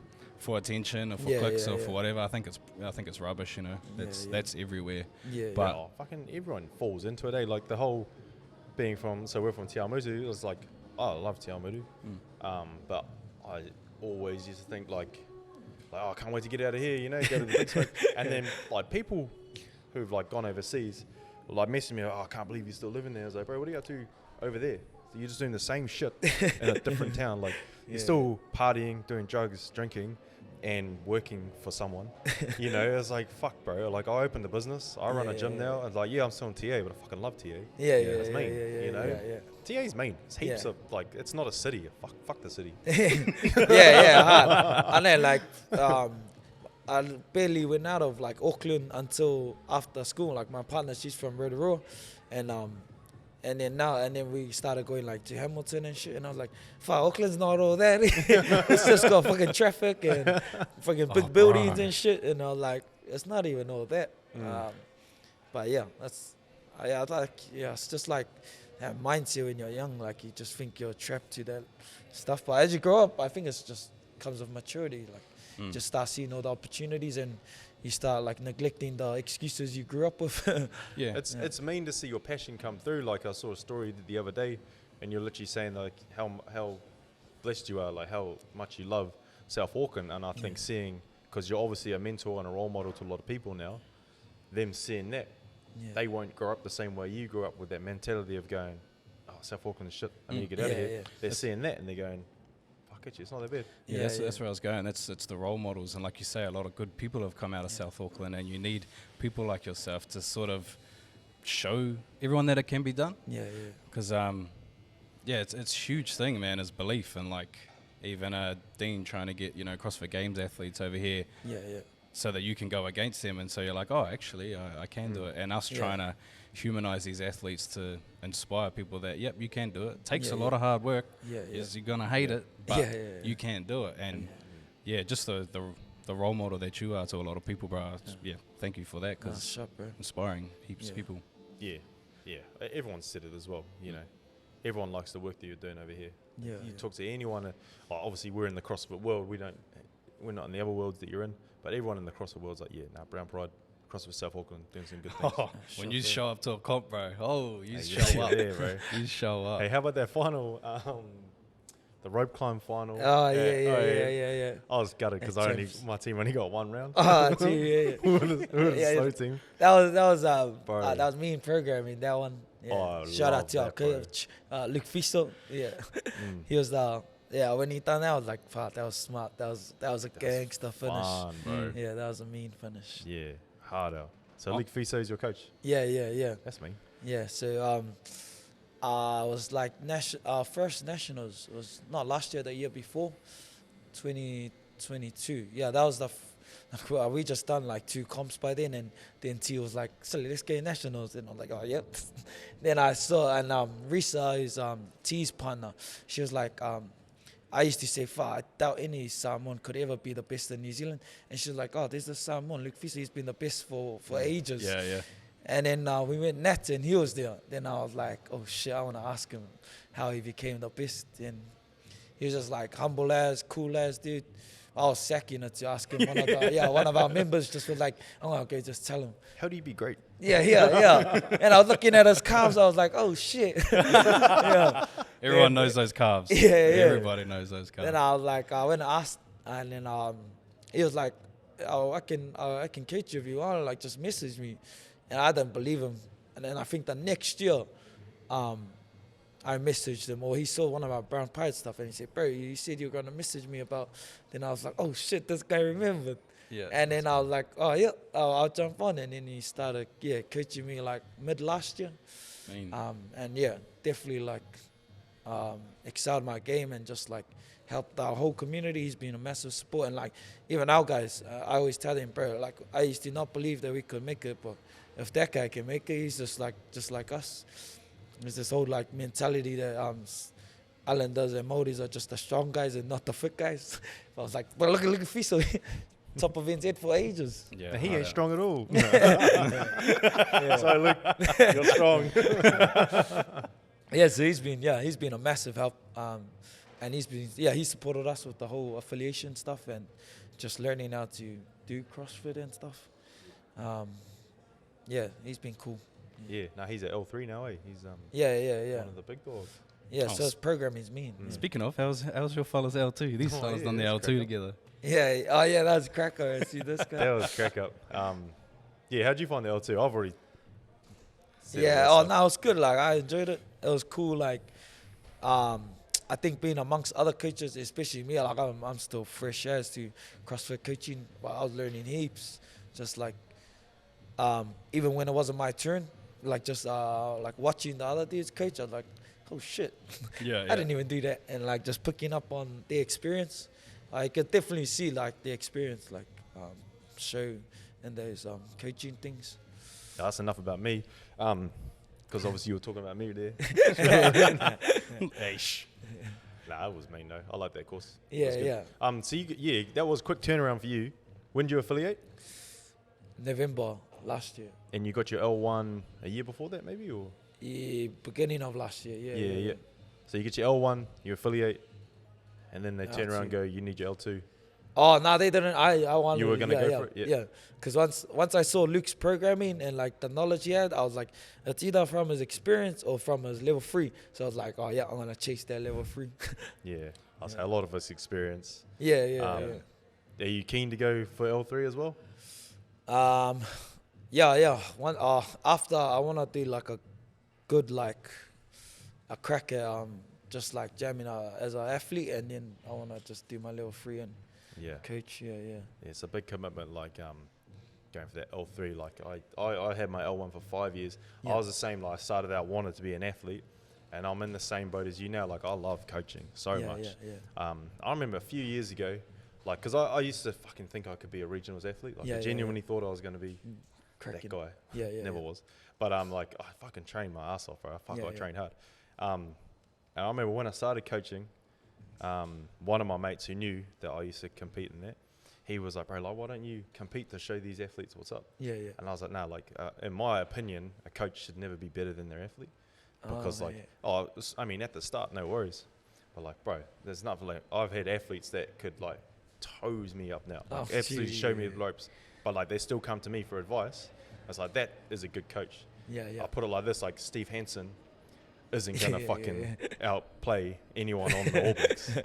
[SPEAKER 1] attention or for clicks or for whatever. I think it's rubbish. That's everywhere. But
[SPEAKER 2] fucking everyone falls into it. Like the whole being from, so we're from Te Awamutu. It was like, I love Te Awamutu, but I always used to think like, oh, I can't wait to get out of here, go to the big smoke. And then like people who've like gone overseas were like messaging me, oh, I can't believe you're still living there. I was like, bro, what are you up to over there? So you're just doing the same shit in a different town. Like you're still partying, doing drugs, drinking, and working for someone. It's like, fuck, bro. Like I opened a business, I run a gym now. It's like, I'm still in TA, but I fucking love TA. It's mean, TA's mean. It's heaps of like, it's not a city. Fuck the city.
[SPEAKER 3] Hard. I know, like, I barely went out of like Auckland until after school. Like my partner, she's from Rotorua, and then we started going like to Hamilton and shit, and I was like, fuck, Auckland's not all that. It's just got fucking traffic and fucking big buildings and shit, and I was like, it's not even all that. But it's just like that mindset when you're young, like you just think you're trapped to that stuff. But as you grow up, I think it's just comes with maturity. Like just start seeing all the opportunities, and you start like neglecting the excuses you grew up with.
[SPEAKER 2] It's mean to see your passion come through. Like I saw a story the other day, and you're literally saying like how blessed you are, like how much you love South Auckland. And I think seeing, because you're obviously a mentor and a role model to a lot of people now, them seeing that, they won't grow up the same way you grew up with that mentality of going, oh, South Auckland is shit, I need to get out of here. They're seeing that and they're going, it's not that bad.
[SPEAKER 1] That's where I was going. It's the role models, and like you say, a lot of good people have come out of South Auckland, and you need people like yourself to sort of show everyone that it can be done. Because it's a huge thing, man, is belief, and like even Dean trying to get, you know, CrossFit Games athletes over here
[SPEAKER 3] Yeah, yeah.
[SPEAKER 1] so that you can go against them. And so you're like, oh, actually, I can do it. And us trying to humanize these athletes to inspire people that, yep, you can do it. It takes a lot of hard work.
[SPEAKER 3] Yeah, yeah.
[SPEAKER 1] You're going to hate it, but
[SPEAKER 3] Yeah.
[SPEAKER 1] you can do it. And just the role model that you are to a lot of people, bro. Thank you for that, because
[SPEAKER 3] Sharp, bro.
[SPEAKER 1] inspiring heaps of people.
[SPEAKER 2] Yeah. Everyone said it as well, you know. Everyone likes the work that you're doing over here.
[SPEAKER 3] Yeah.
[SPEAKER 2] You talk to anyone, obviously we're in the CrossFit world, we're not in the other worlds that you're in, but everyone in the CrossFit world's like, Brown Pride, CrossFit South Auckland, doing some good things.
[SPEAKER 1] When you show up to a comp, bro, you
[SPEAKER 2] Hey,
[SPEAKER 1] show up.
[SPEAKER 2] there, bro.
[SPEAKER 1] You show up.
[SPEAKER 2] Hey, how about that final, the rope climb final?
[SPEAKER 3] Oh, yeah.
[SPEAKER 2] I was gutted because my team only got one round.
[SPEAKER 3] Oh, yeah.
[SPEAKER 2] we were the slow team.
[SPEAKER 3] That was me in programming, that one. Yeah.
[SPEAKER 2] Oh, I
[SPEAKER 3] Shout
[SPEAKER 2] love
[SPEAKER 3] out to our
[SPEAKER 2] that, bro.
[SPEAKER 3] coach, Luke Fisto. Yeah. He was when he done that, I was like, fuck, that was smart. That was a gangster finish.
[SPEAKER 2] Fun, bro.
[SPEAKER 3] Yeah, that was a mean finish.
[SPEAKER 2] Yeah, hard out. So Luke Fiso is your coach?
[SPEAKER 3] Yeah.
[SPEAKER 2] That's me.
[SPEAKER 3] Yeah, so I was like first nationals was not last year, the year before, 2022. Yeah, that was we just done like 2 comps by then, and then T was like, so let's get nationals, and I'm like, oh yep. Then I saw, and Risa is T's partner. She was like, I used to say, I doubt any Samoan could ever be the best in New Zealand, and she was like, oh, there's the Samoan Luke Fisa, he's been the best for ages.
[SPEAKER 1] Yeah.
[SPEAKER 3] And then we went Nat, and he was there. Then I was like, oh shit, I want to ask him how he became the best. And he was just like humble as, cool as, dude. I was sacking it to ask him. One of our members just was like, oh, okay, just tell him.
[SPEAKER 2] How do you be great?
[SPEAKER 3] Yeah. And I was looking at his calves. I was like, oh shit. Yeah.
[SPEAKER 1] Everyone knows those calves.
[SPEAKER 3] Yeah.
[SPEAKER 1] Everybody knows those calves.
[SPEAKER 3] Then I was like, I went and asked, and then he was like, oh, I can coach you if you want. Like, just message me. And I didn't believe him. And then I think the next year, I messaged him, or he saw one of our Brown Pride stuff, and he said, bro, you said you were going to message me about. Then I was like, oh shit, this guy remembered.
[SPEAKER 1] Yeah.
[SPEAKER 3] And then I was like, oh yeah, I'll jump on. And then he started, coaching me like mid last year. And definitely like excelled my game and just like helped our whole community. He's been a massive support. And like even our guys, I always tell them, bro, like I used to not believe that we could make it, but if that guy can make it, he's just like us. There's this whole like mentality that Islanders and Maoris are just the strong guys and not the fit guys. I was like, but look at Fiso, top of NZ for ages.
[SPEAKER 2] Yeah, he ain't strong at all.
[SPEAKER 3] Yeah.
[SPEAKER 2] So look, you're strong.
[SPEAKER 3] Yeah, so he's been a massive help, and he supported us with the whole affiliation stuff and just learning how to do CrossFit and stuff. He's been cool.
[SPEAKER 2] Yeah, he's at L3 now, He's
[SPEAKER 3] one
[SPEAKER 2] of the big dogs.
[SPEAKER 3] Yeah, so his program is mean.
[SPEAKER 1] Speaking of, how's your fellas L2? These fellas done the L2 together.
[SPEAKER 3] Yeah, oh yeah, that's cracker. See this guy.
[SPEAKER 2] That was crack up. How'd you find the L2? I've already said
[SPEAKER 3] Yeah,
[SPEAKER 2] all that
[SPEAKER 3] it was good. Like I enjoyed it. It was cool. Like, I think being amongst other coaches, especially me, like I'm still fresh as to CrossFit coaching, but I was learning heaps. Just like, even when it wasn't my turn, like just like watching the other dudes coach, I was like, oh shit,
[SPEAKER 1] Yeah.
[SPEAKER 3] I didn't even do that, and like just picking up on their experience, I could definitely see like the experience like show in those coaching things.
[SPEAKER 2] That's enough about me, because obviously you were talking about me there. Hey, shh. Nah, it was me, no. I like that course.
[SPEAKER 3] Yeah.
[SPEAKER 2] So that was a quick turnaround for you. When did you affiliate?
[SPEAKER 3] November last year.
[SPEAKER 2] And you got your L1 a year before that, maybe, or?
[SPEAKER 3] Yeah, beginning of last year. Yeah.
[SPEAKER 2] So you get your L1, you affiliate, and then they turn around and
[SPEAKER 3] L2.
[SPEAKER 2] go, you need your L2.
[SPEAKER 3] Oh no, they didn't. I wanted.
[SPEAKER 2] You were gonna go for it?
[SPEAKER 3] Yeah. Because once I saw Luke's programming and like the knowledge he had, I was like, it's either from his experience or from his level 3. So I was like, oh yeah, I'm gonna chase that level 3.
[SPEAKER 2] Yeah, I'll say a lot of us experience.
[SPEAKER 3] Yeah.
[SPEAKER 2] Are you keen to go for L3 as well?
[SPEAKER 3] Yeah. After I wanna do like a good like a crack at just like jamming as an athlete, and then I wanna just do my level 3 and coach. Yeah.
[SPEAKER 2] It's a big commitment, like going for that L3. Like I had my L1 for 5 years.
[SPEAKER 3] Yeah.
[SPEAKER 2] I was the same. Like I started out wanted to be an athlete, and I'm in the same boat as you now. Like, I love coaching so much. I remember a few years ago, like, because I used to fucking think I could be a regionals athlete. Like, I genuinely thought I was going to be that guy. Never was. But like, I fucking trained my ass off, bro. I trained hard. And I remember when I started coaching, one of my mates who knew that I used to compete in that, he was like, bro, like, why don't you compete to show these athletes what's up? And I was like, no, like, in my opinion, a coach should never be better than their athlete. Because, I mean, at the start, no worries. But, like, bro, there's nothing like, I've had athletes that could, like, toes me up now. Like, absolutely show me the ropes. But, like, they still come to me for advice. I was like, that is a good coach. I put it like this, like, Steve Hansen isn't going to fucking outplay anyone on the All Blacks.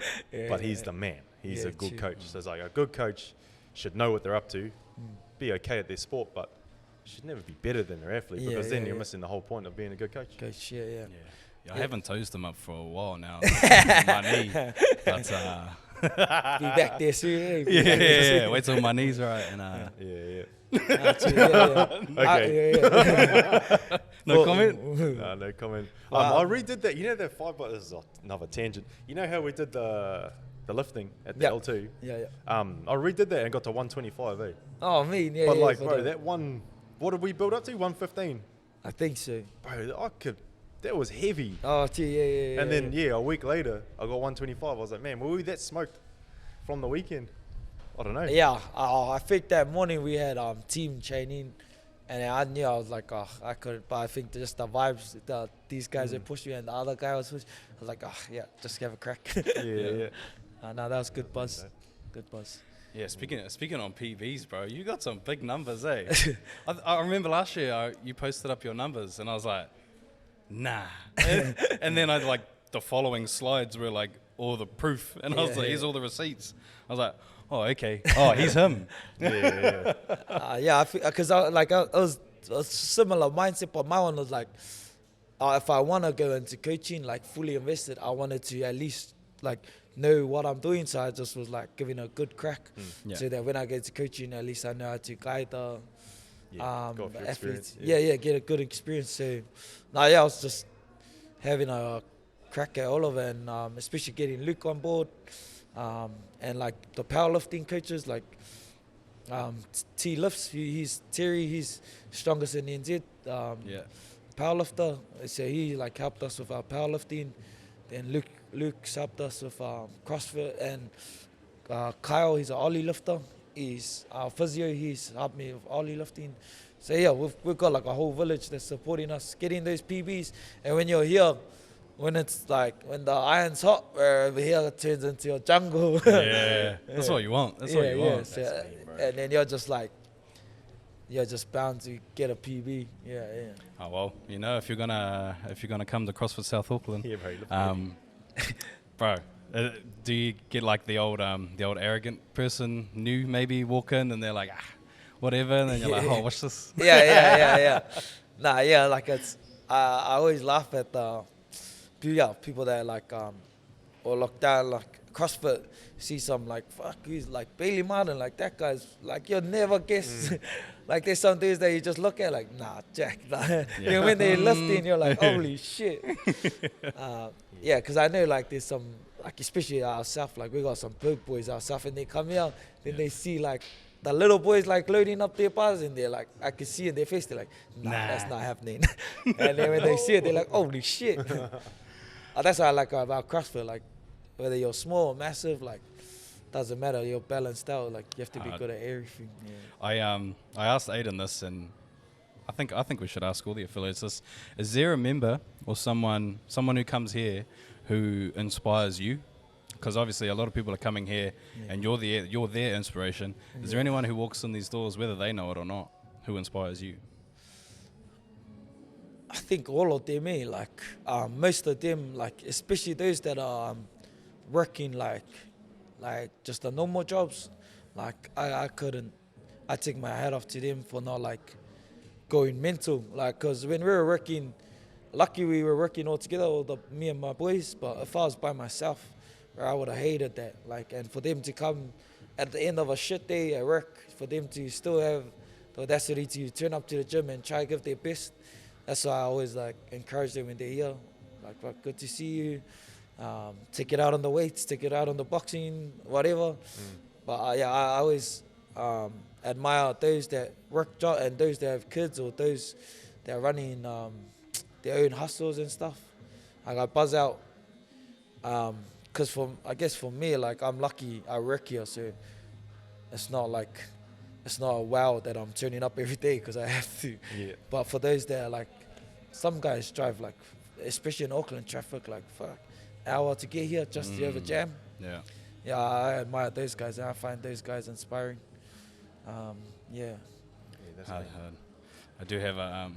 [SPEAKER 2] But he's the man. He's a good coach. So it's like, a good coach should know what they're up to, be okay at their sport, but should never be better than their athlete, because then you're missing the whole point of being a good coach.
[SPEAKER 1] I haven't toasted them up for a while now. My knee. But,
[SPEAKER 3] be back there soon.
[SPEAKER 1] Wait till my knees are right. And, No comment?
[SPEAKER 2] No comment. I redid that. You know that 5 by, this is another tangent. You know how we did the lifting at the L2? I redid that and got to 125, eh?
[SPEAKER 3] Oh, mean,
[SPEAKER 2] But like, bro, that one, what did we build up to? 115?
[SPEAKER 3] I think so.
[SPEAKER 2] Bro, that was heavy.
[SPEAKER 3] Oh, gee,
[SPEAKER 2] And then, a week later, I got 125. I was like, man, were we that smoked from the weekend? I don't know.
[SPEAKER 3] Yeah, I think that morning we had team training, and I knew I was like, I couldn't, but I think just the vibes, these guys that pushed me and the other guy was pushing, I was like, just have a crack. No, that was good buzz. Good buzz.
[SPEAKER 1] Yeah, speaking on PBs, bro, you got some big numbers, eh? I remember last year you posted up your numbers, and I was like, nah. And then the following slides were like all the proof, and I was like, here's all the receipts. I was like, oh, okay. Oh, he's him.
[SPEAKER 3] Because I was a similar mindset, but my one was like, if I want to go into coaching, like fully invested, I wanted to at least like know what I'm doing. So I just was like giving a good crack, so that when I get to coaching, at least I know how to guide the athletes. Get a good experience. So I was just having a crack at all of it, and especially getting Luke on board. And like the powerlifting coaches, like T lifts, he's strongest in NZ, powerlifter. So he like helped us with our powerlifting. Then Luke's helped us with CrossFit, and Kyle, he's an ollie lifter. He's our physio. He's helped me with ollie lifting. So we've got like a whole village that's supporting us, getting those PBs. And when you're here, when it's like, when the iron's hot, where over here it turns into a jungle.
[SPEAKER 1] That's what you want. That's what you want.
[SPEAKER 3] So, and then you're just like, you're just bound to get a PB.
[SPEAKER 1] Oh well, if you're gonna come to CrossFit South Auckland, bro, do you get like the old arrogant person new maybe walk in and they're like, whatever, and then you're like, oh, watch this.
[SPEAKER 3] Like it's, I always laugh at the people that like or look down like CrossFit, see some like, fuck, he's like Bailey Martin, like that guy's like, you'll never guess. Like there's some days that you just look at like, nah, Jack. When they're lifting, you're like, holy shit. Because I know like there's some, like especially ourselves, like we got some big boys ourselves, and they come here, then they see like the little boys like loading up their bars, and they're like, I can see in their face, they're like, nah. That's not happening. And then when they see it, they're like, holy shit. That's what I like about CrossFit, like whether you're small or massive, like doesn't matter, you're balanced out, like you have to be good at everything.
[SPEAKER 1] I asked Aiden this, and I think we should ask all the affiliates this. Is there a member or someone who comes here who inspires you? Because obviously a lot of people are coming here and you're their inspiration. Is there anyone who walks in these doors, whether they know it or not, who inspires you?
[SPEAKER 3] I think all of them, like most of them, like especially those that are working like just the normal jobs, like I take my hat off to them for not like going mental, like because when we were working, lucky we were working all together, me and my boys, but if I was by myself, I would have hated that, like, and for them to come at the end of a shit day at work, for them to still have the audacity to turn up to the gym and try to give their best. That's why I always like encourage them when they're here. Like, good to see you. Take it out on the weights, take it out on the boxing, whatever. But yeah, I always admire those that work job and those that have kids or those that are running their own hustles and stuff. Like, I buzz out, cause I guess for me, like, I'm lucky I work here, so it's not a wow that I'm turning up every day because I have to.
[SPEAKER 2] Yeah.
[SPEAKER 3] But for those that are like, some guys drive like, especially in Auckland traffic, like fuck, hour to get here just to have a jam.
[SPEAKER 1] Yeah.
[SPEAKER 3] Yeah, I admire those guys and I find those guys inspiring. Yeah.
[SPEAKER 2] That's
[SPEAKER 1] Hard,
[SPEAKER 2] amazing.
[SPEAKER 1] hard. I do have a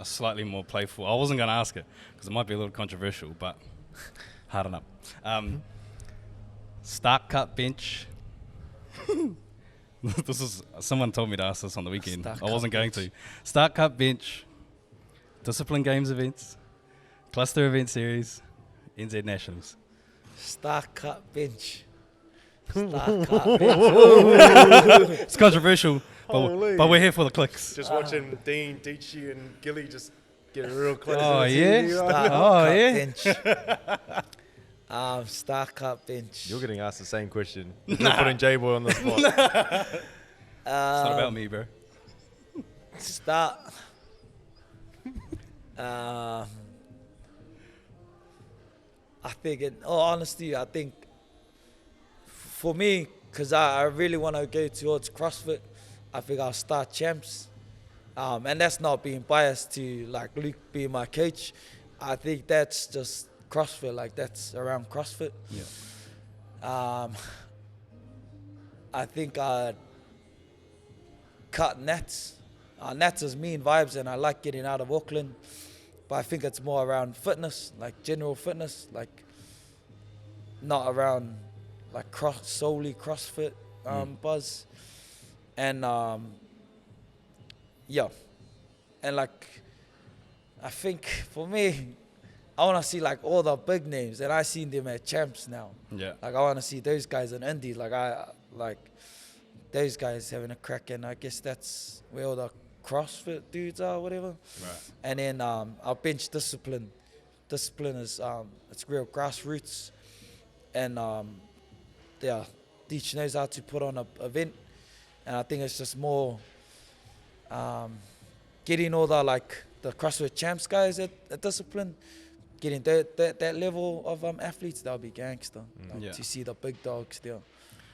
[SPEAKER 1] slightly more playful. I wasn't going to ask it because it might be a little controversial, but harden up. Start cut bench. This is someone told me to ask this on the weekend.
[SPEAKER 3] Start
[SPEAKER 1] I wasn't
[SPEAKER 3] cut
[SPEAKER 1] going
[SPEAKER 3] bench.
[SPEAKER 1] to. Start cut bench. Discipline games events. Cluster event series. NZ Nationals.
[SPEAKER 3] Start cut bench. Start cut bench.
[SPEAKER 1] It's controversial,
[SPEAKER 2] Holy.
[SPEAKER 1] but we're here for the clicks.
[SPEAKER 2] Just watching Dean, Deitchy, and Gilly just get a real close.
[SPEAKER 1] Oh,
[SPEAKER 2] to the
[SPEAKER 1] yeah?
[SPEAKER 2] TV,
[SPEAKER 3] Start
[SPEAKER 1] Oh,
[SPEAKER 3] cut
[SPEAKER 1] yeah?
[SPEAKER 3] bench. Start cut bench.
[SPEAKER 2] You're getting asked the same question. You're putting J-Boy on the spot.
[SPEAKER 1] It's not about me, bro.
[SPEAKER 3] Start. I think, in all honesty, I think for me, because I really want to go towards CrossFit, I think I'll start champs. And that's not being biased to like Luke being my coach. I think that's just CrossFit, like that's around CrossFit.
[SPEAKER 1] Yeah.
[SPEAKER 3] I think I'd cut Nats. Nats is mean vibes and I like getting out of Auckland. But I think it's more around fitness, like general fitness, like not around like solely CrossFit buzz. And yeah. And like, I think for me, I want to see like all the big names and I seen them at champs now.
[SPEAKER 1] Yeah.
[SPEAKER 3] Like I want to see those guys in Indy. Like those guys having a crack, and I guess that's where all the CrossFit dudes are, whatever.
[SPEAKER 1] Right.
[SPEAKER 3] And then our bench discipline. Discipline is it's real grassroots, and yeah, Deech knows how to put on an event, and I think it's just more getting all the CrossFit champs guys at discipline. Getting that level of athletes, that'll be gangster.
[SPEAKER 1] Yeah.
[SPEAKER 3] To see the big dogs there.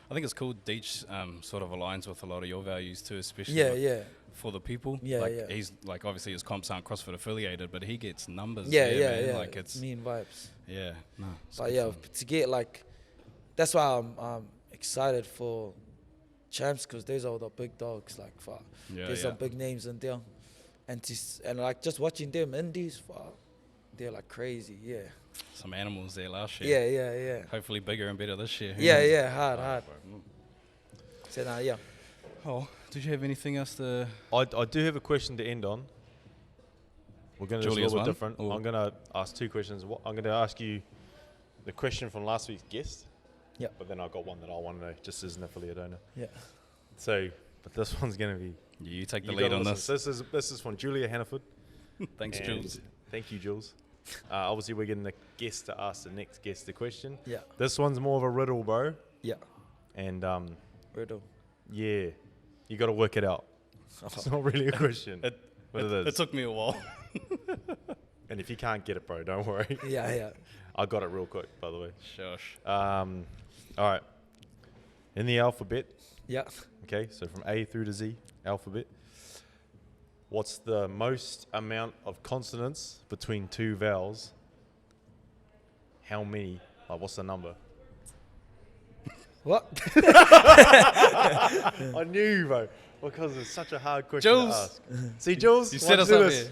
[SPEAKER 1] I think it's cool. Deech sort of aligns with a lot of your values too, especially
[SPEAKER 3] Yeah.
[SPEAKER 1] for the people.
[SPEAKER 3] Yeah,
[SPEAKER 1] like
[SPEAKER 3] yeah.
[SPEAKER 1] He's like, obviously his comps aren't CrossFit affiliated, but he gets numbers.
[SPEAKER 3] Yeah,
[SPEAKER 1] there, man.
[SPEAKER 3] yeah.
[SPEAKER 1] Like it's
[SPEAKER 3] mean vibes.
[SPEAKER 1] yeah, no. It's
[SPEAKER 3] But
[SPEAKER 1] good
[SPEAKER 3] yeah,
[SPEAKER 1] fun.
[SPEAKER 3] to get that's why I'm excited for champs, because those are the big dogs. Like, fuck,
[SPEAKER 1] Yeah,
[SPEAKER 3] there's
[SPEAKER 1] yeah.
[SPEAKER 3] some big names in there, and like just watching them indies, fuck, they're like crazy. Yeah,
[SPEAKER 1] Some animals there last year.
[SPEAKER 3] yeah.
[SPEAKER 1] Hopefully bigger and better this year. Who
[SPEAKER 3] Yeah,
[SPEAKER 1] knows?
[SPEAKER 3] yeah, hard. So now, yeah.
[SPEAKER 1] Oh, did you have anything else to?
[SPEAKER 2] I do have a question to end on. We're going to do a
[SPEAKER 1] Julia's
[SPEAKER 2] little bit
[SPEAKER 1] one?
[SPEAKER 2] different.
[SPEAKER 1] Or-
[SPEAKER 2] I'm going to ask two questions. I'm going to ask you the question from last week's guest.
[SPEAKER 3] Yeah.
[SPEAKER 2] But then I've got one that I want to know, just as an affiliate owner.
[SPEAKER 3] Yeah.
[SPEAKER 2] So, but this one's going to be...
[SPEAKER 1] You take the
[SPEAKER 2] you
[SPEAKER 1] lead
[SPEAKER 2] gotta
[SPEAKER 1] on
[SPEAKER 2] listen. This is from Julia Hannaford.
[SPEAKER 1] Thanks,
[SPEAKER 2] And
[SPEAKER 1] Jules.
[SPEAKER 2] Thank you, Jules. Obviously, we're getting the guest to ask the next guest the question.
[SPEAKER 3] Yeah.
[SPEAKER 2] This one's more of a riddle, bro.
[SPEAKER 3] Yeah.
[SPEAKER 2] And
[SPEAKER 3] Riddle.
[SPEAKER 2] yeah, you got to work it out. It's not really a question, but it is.
[SPEAKER 1] It took me a while.
[SPEAKER 2] And if you can't get it, bro, don't worry.
[SPEAKER 3] Yeah.
[SPEAKER 2] I got it real quick, by the way.
[SPEAKER 1] Shush.
[SPEAKER 2] All right. In the alphabet,
[SPEAKER 3] Yeah.
[SPEAKER 2] okay, so from A through to Z, alphabet, what's the most amount of consonants between two vowels? How many? Like, what's the number?
[SPEAKER 3] What?
[SPEAKER 2] I knew, bro, because it's such a hard question
[SPEAKER 1] Jules.
[SPEAKER 2] to ask. See, Jules?
[SPEAKER 1] You
[SPEAKER 2] why
[SPEAKER 1] set
[SPEAKER 2] don't
[SPEAKER 1] us
[SPEAKER 2] you do
[SPEAKER 1] up
[SPEAKER 2] this?
[SPEAKER 1] here.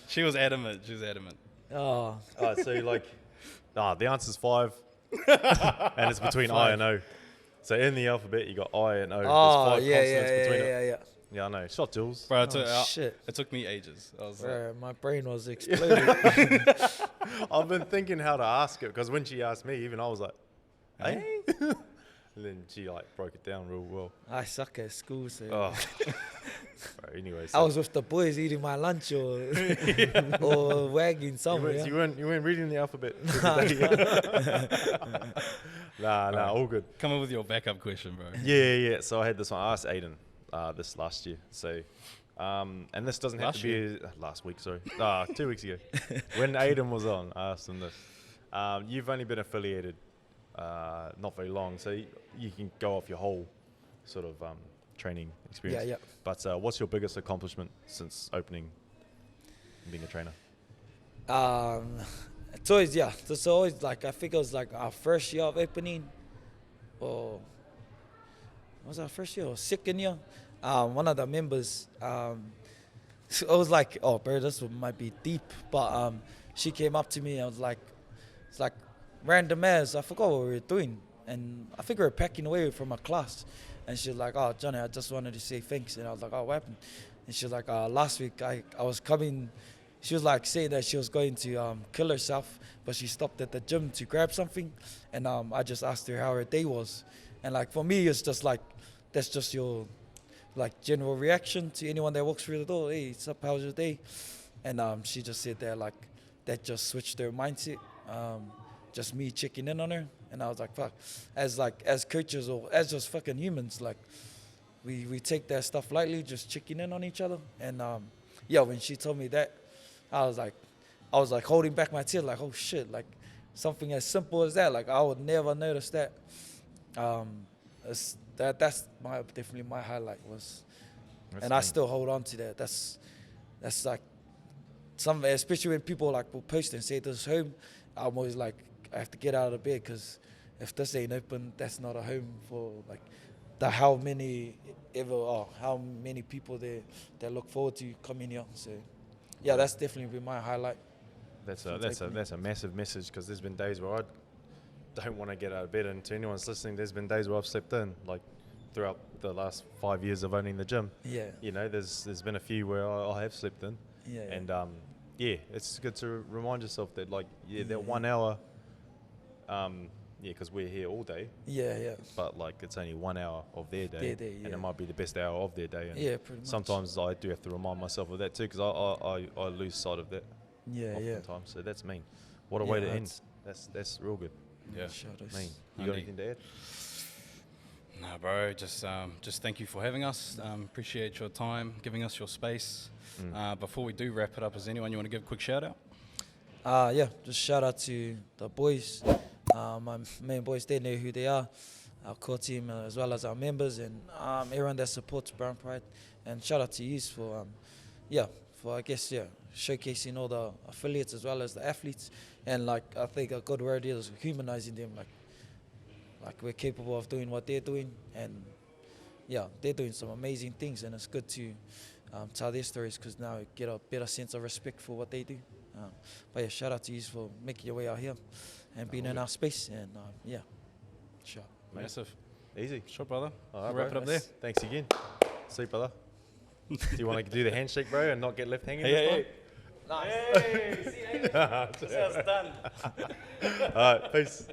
[SPEAKER 1] She was adamant.
[SPEAKER 3] Oh.
[SPEAKER 2] All right, so the answer's 5, and it's between I and O. So in the alphabet, you got I and O.
[SPEAKER 3] Oh,
[SPEAKER 2] There's 5 consonants between it.
[SPEAKER 3] yeah.
[SPEAKER 2] Yeah, I know. Shot, Jules.
[SPEAKER 1] Bro,
[SPEAKER 3] Shit.
[SPEAKER 1] it took me ages. I was like,
[SPEAKER 3] Bro, my brain was exploding.
[SPEAKER 2] I've been thinking how to ask it, because when she asked me, even I was like, hey? And then she broke it down real well.
[SPEAKER 3] I suck at school, so
[SPEAKER 2] Oh. Right, anyway,
[SPEAKER 3] I was with the boys eating my lunch or or wagging somewhere.
[SPEAKER 2] you weren't reading the alphabet. Nah, all good.
[SPEAKER 1] Come up with your backup question, bro.
[SPEAKER 2] Yeah. So I had this one. I asked Aiden this last year. So, and this doesn't have to be last week. Sorry, 2 weeks ago, when Aiden was on, I asked him this. You've only been affiliated not very long, so you can go off your whole sort of training experience.
[SPEAKER 3] Yeah.
[SPEAKER 2] But what's your biggest accomplishment since opening and being a trainer?
[SPEAKER 3] It's always, it's always like, I think it was like our first year of opening, or was our first year or second year? One of the members, it was like, oh, bro, this one might be deep, but she came up to me and was like, it's like random as, I forgot what we were doing, and I think we were packing away from a class, and she was like, oh, Johnny, I just wanted to say thanks, and I was like, oh, what happened? And she was like, last week I was coming. She was like saying that she was going to kill herself, but she stopped at the gym to grab something. And I just asked her how her day was. And like for me, it's just like, that's just your like general reaction to anyone that walks through the door. Hey, what's up, how's your day? And she just said that like, that just switched her mindset. Just me checking in on her. And I was like, fuck, as coaches or as just fucking humans, like we take that stuff lightly, just checking in on each other. And when she told me that, I was like holding back my tears, like, oh shit, like something as simple as that, like I would never notice that. That's definitely my highlight was, and I still hold on to that. That's like some, especially when people like will post and say this is home. I'm always like, I have to get out of bed, because if this ain't open, that's not a home for like how many people there that look forward to coming here. So. Yeah, that's definitely been my highlight.
[SPEAKER 2] That's a massive message, because there's been days where I don't want to get out of bed, and to anyone that's listening, there's been days where I've slept in, like throughout the last 5 years of owning the gym. Yeah. You know, there's been a few where I have slept in. Yeah. And it's good to remind yourself that that 1 hour. Because we're here all day. Yeah. But like it's only 1 hour of their day, and it might be the best hour of their day. And pretty much. Sometimes I do have to remind myself of that too, because I lose sight of that. Oftentimes. So that's mean. What a way to end. That's real good. Yeah. Mean. You got anything to add?
[SPEAKER 1] No, bro. Just thank you for having us. Appreciate your time, giving us your space. Before we do wrap it up, is anyone you want to give a quick shout out?
[SPEAKER 3] Just shout out to the boys. My main boys, they know who they are, our core team, as well as our members, and everyone that supports Brown Pride. And shout out to you for showcasing all the affiliates as well as the athletes. And like I think a good word is humanizing them. Like we're capable of doing what they're doing, and they're doing some amazing things, and it's good to tell their stories, because now we get a better sense of respect for what they do. Shout out to you for making your way out here and being in our space, and sure.
[SPEAKER 1] Massive.
[SPEAKER 2] Easy.
[SPEAKER 1] Sure, brother.
[SPEAKER 2] All right,
[SPEAKER 1] we'll wrap it up there.
[SPEAKER 2] Thanks again. See you, brother. Do you want to do the handshake, bro, and not get left hanging?
[SPEAKER 1] Hey.
[SPEAKER 3] Nice. Hey, see you. This is done.
[SPEAKER 2] All right, peace.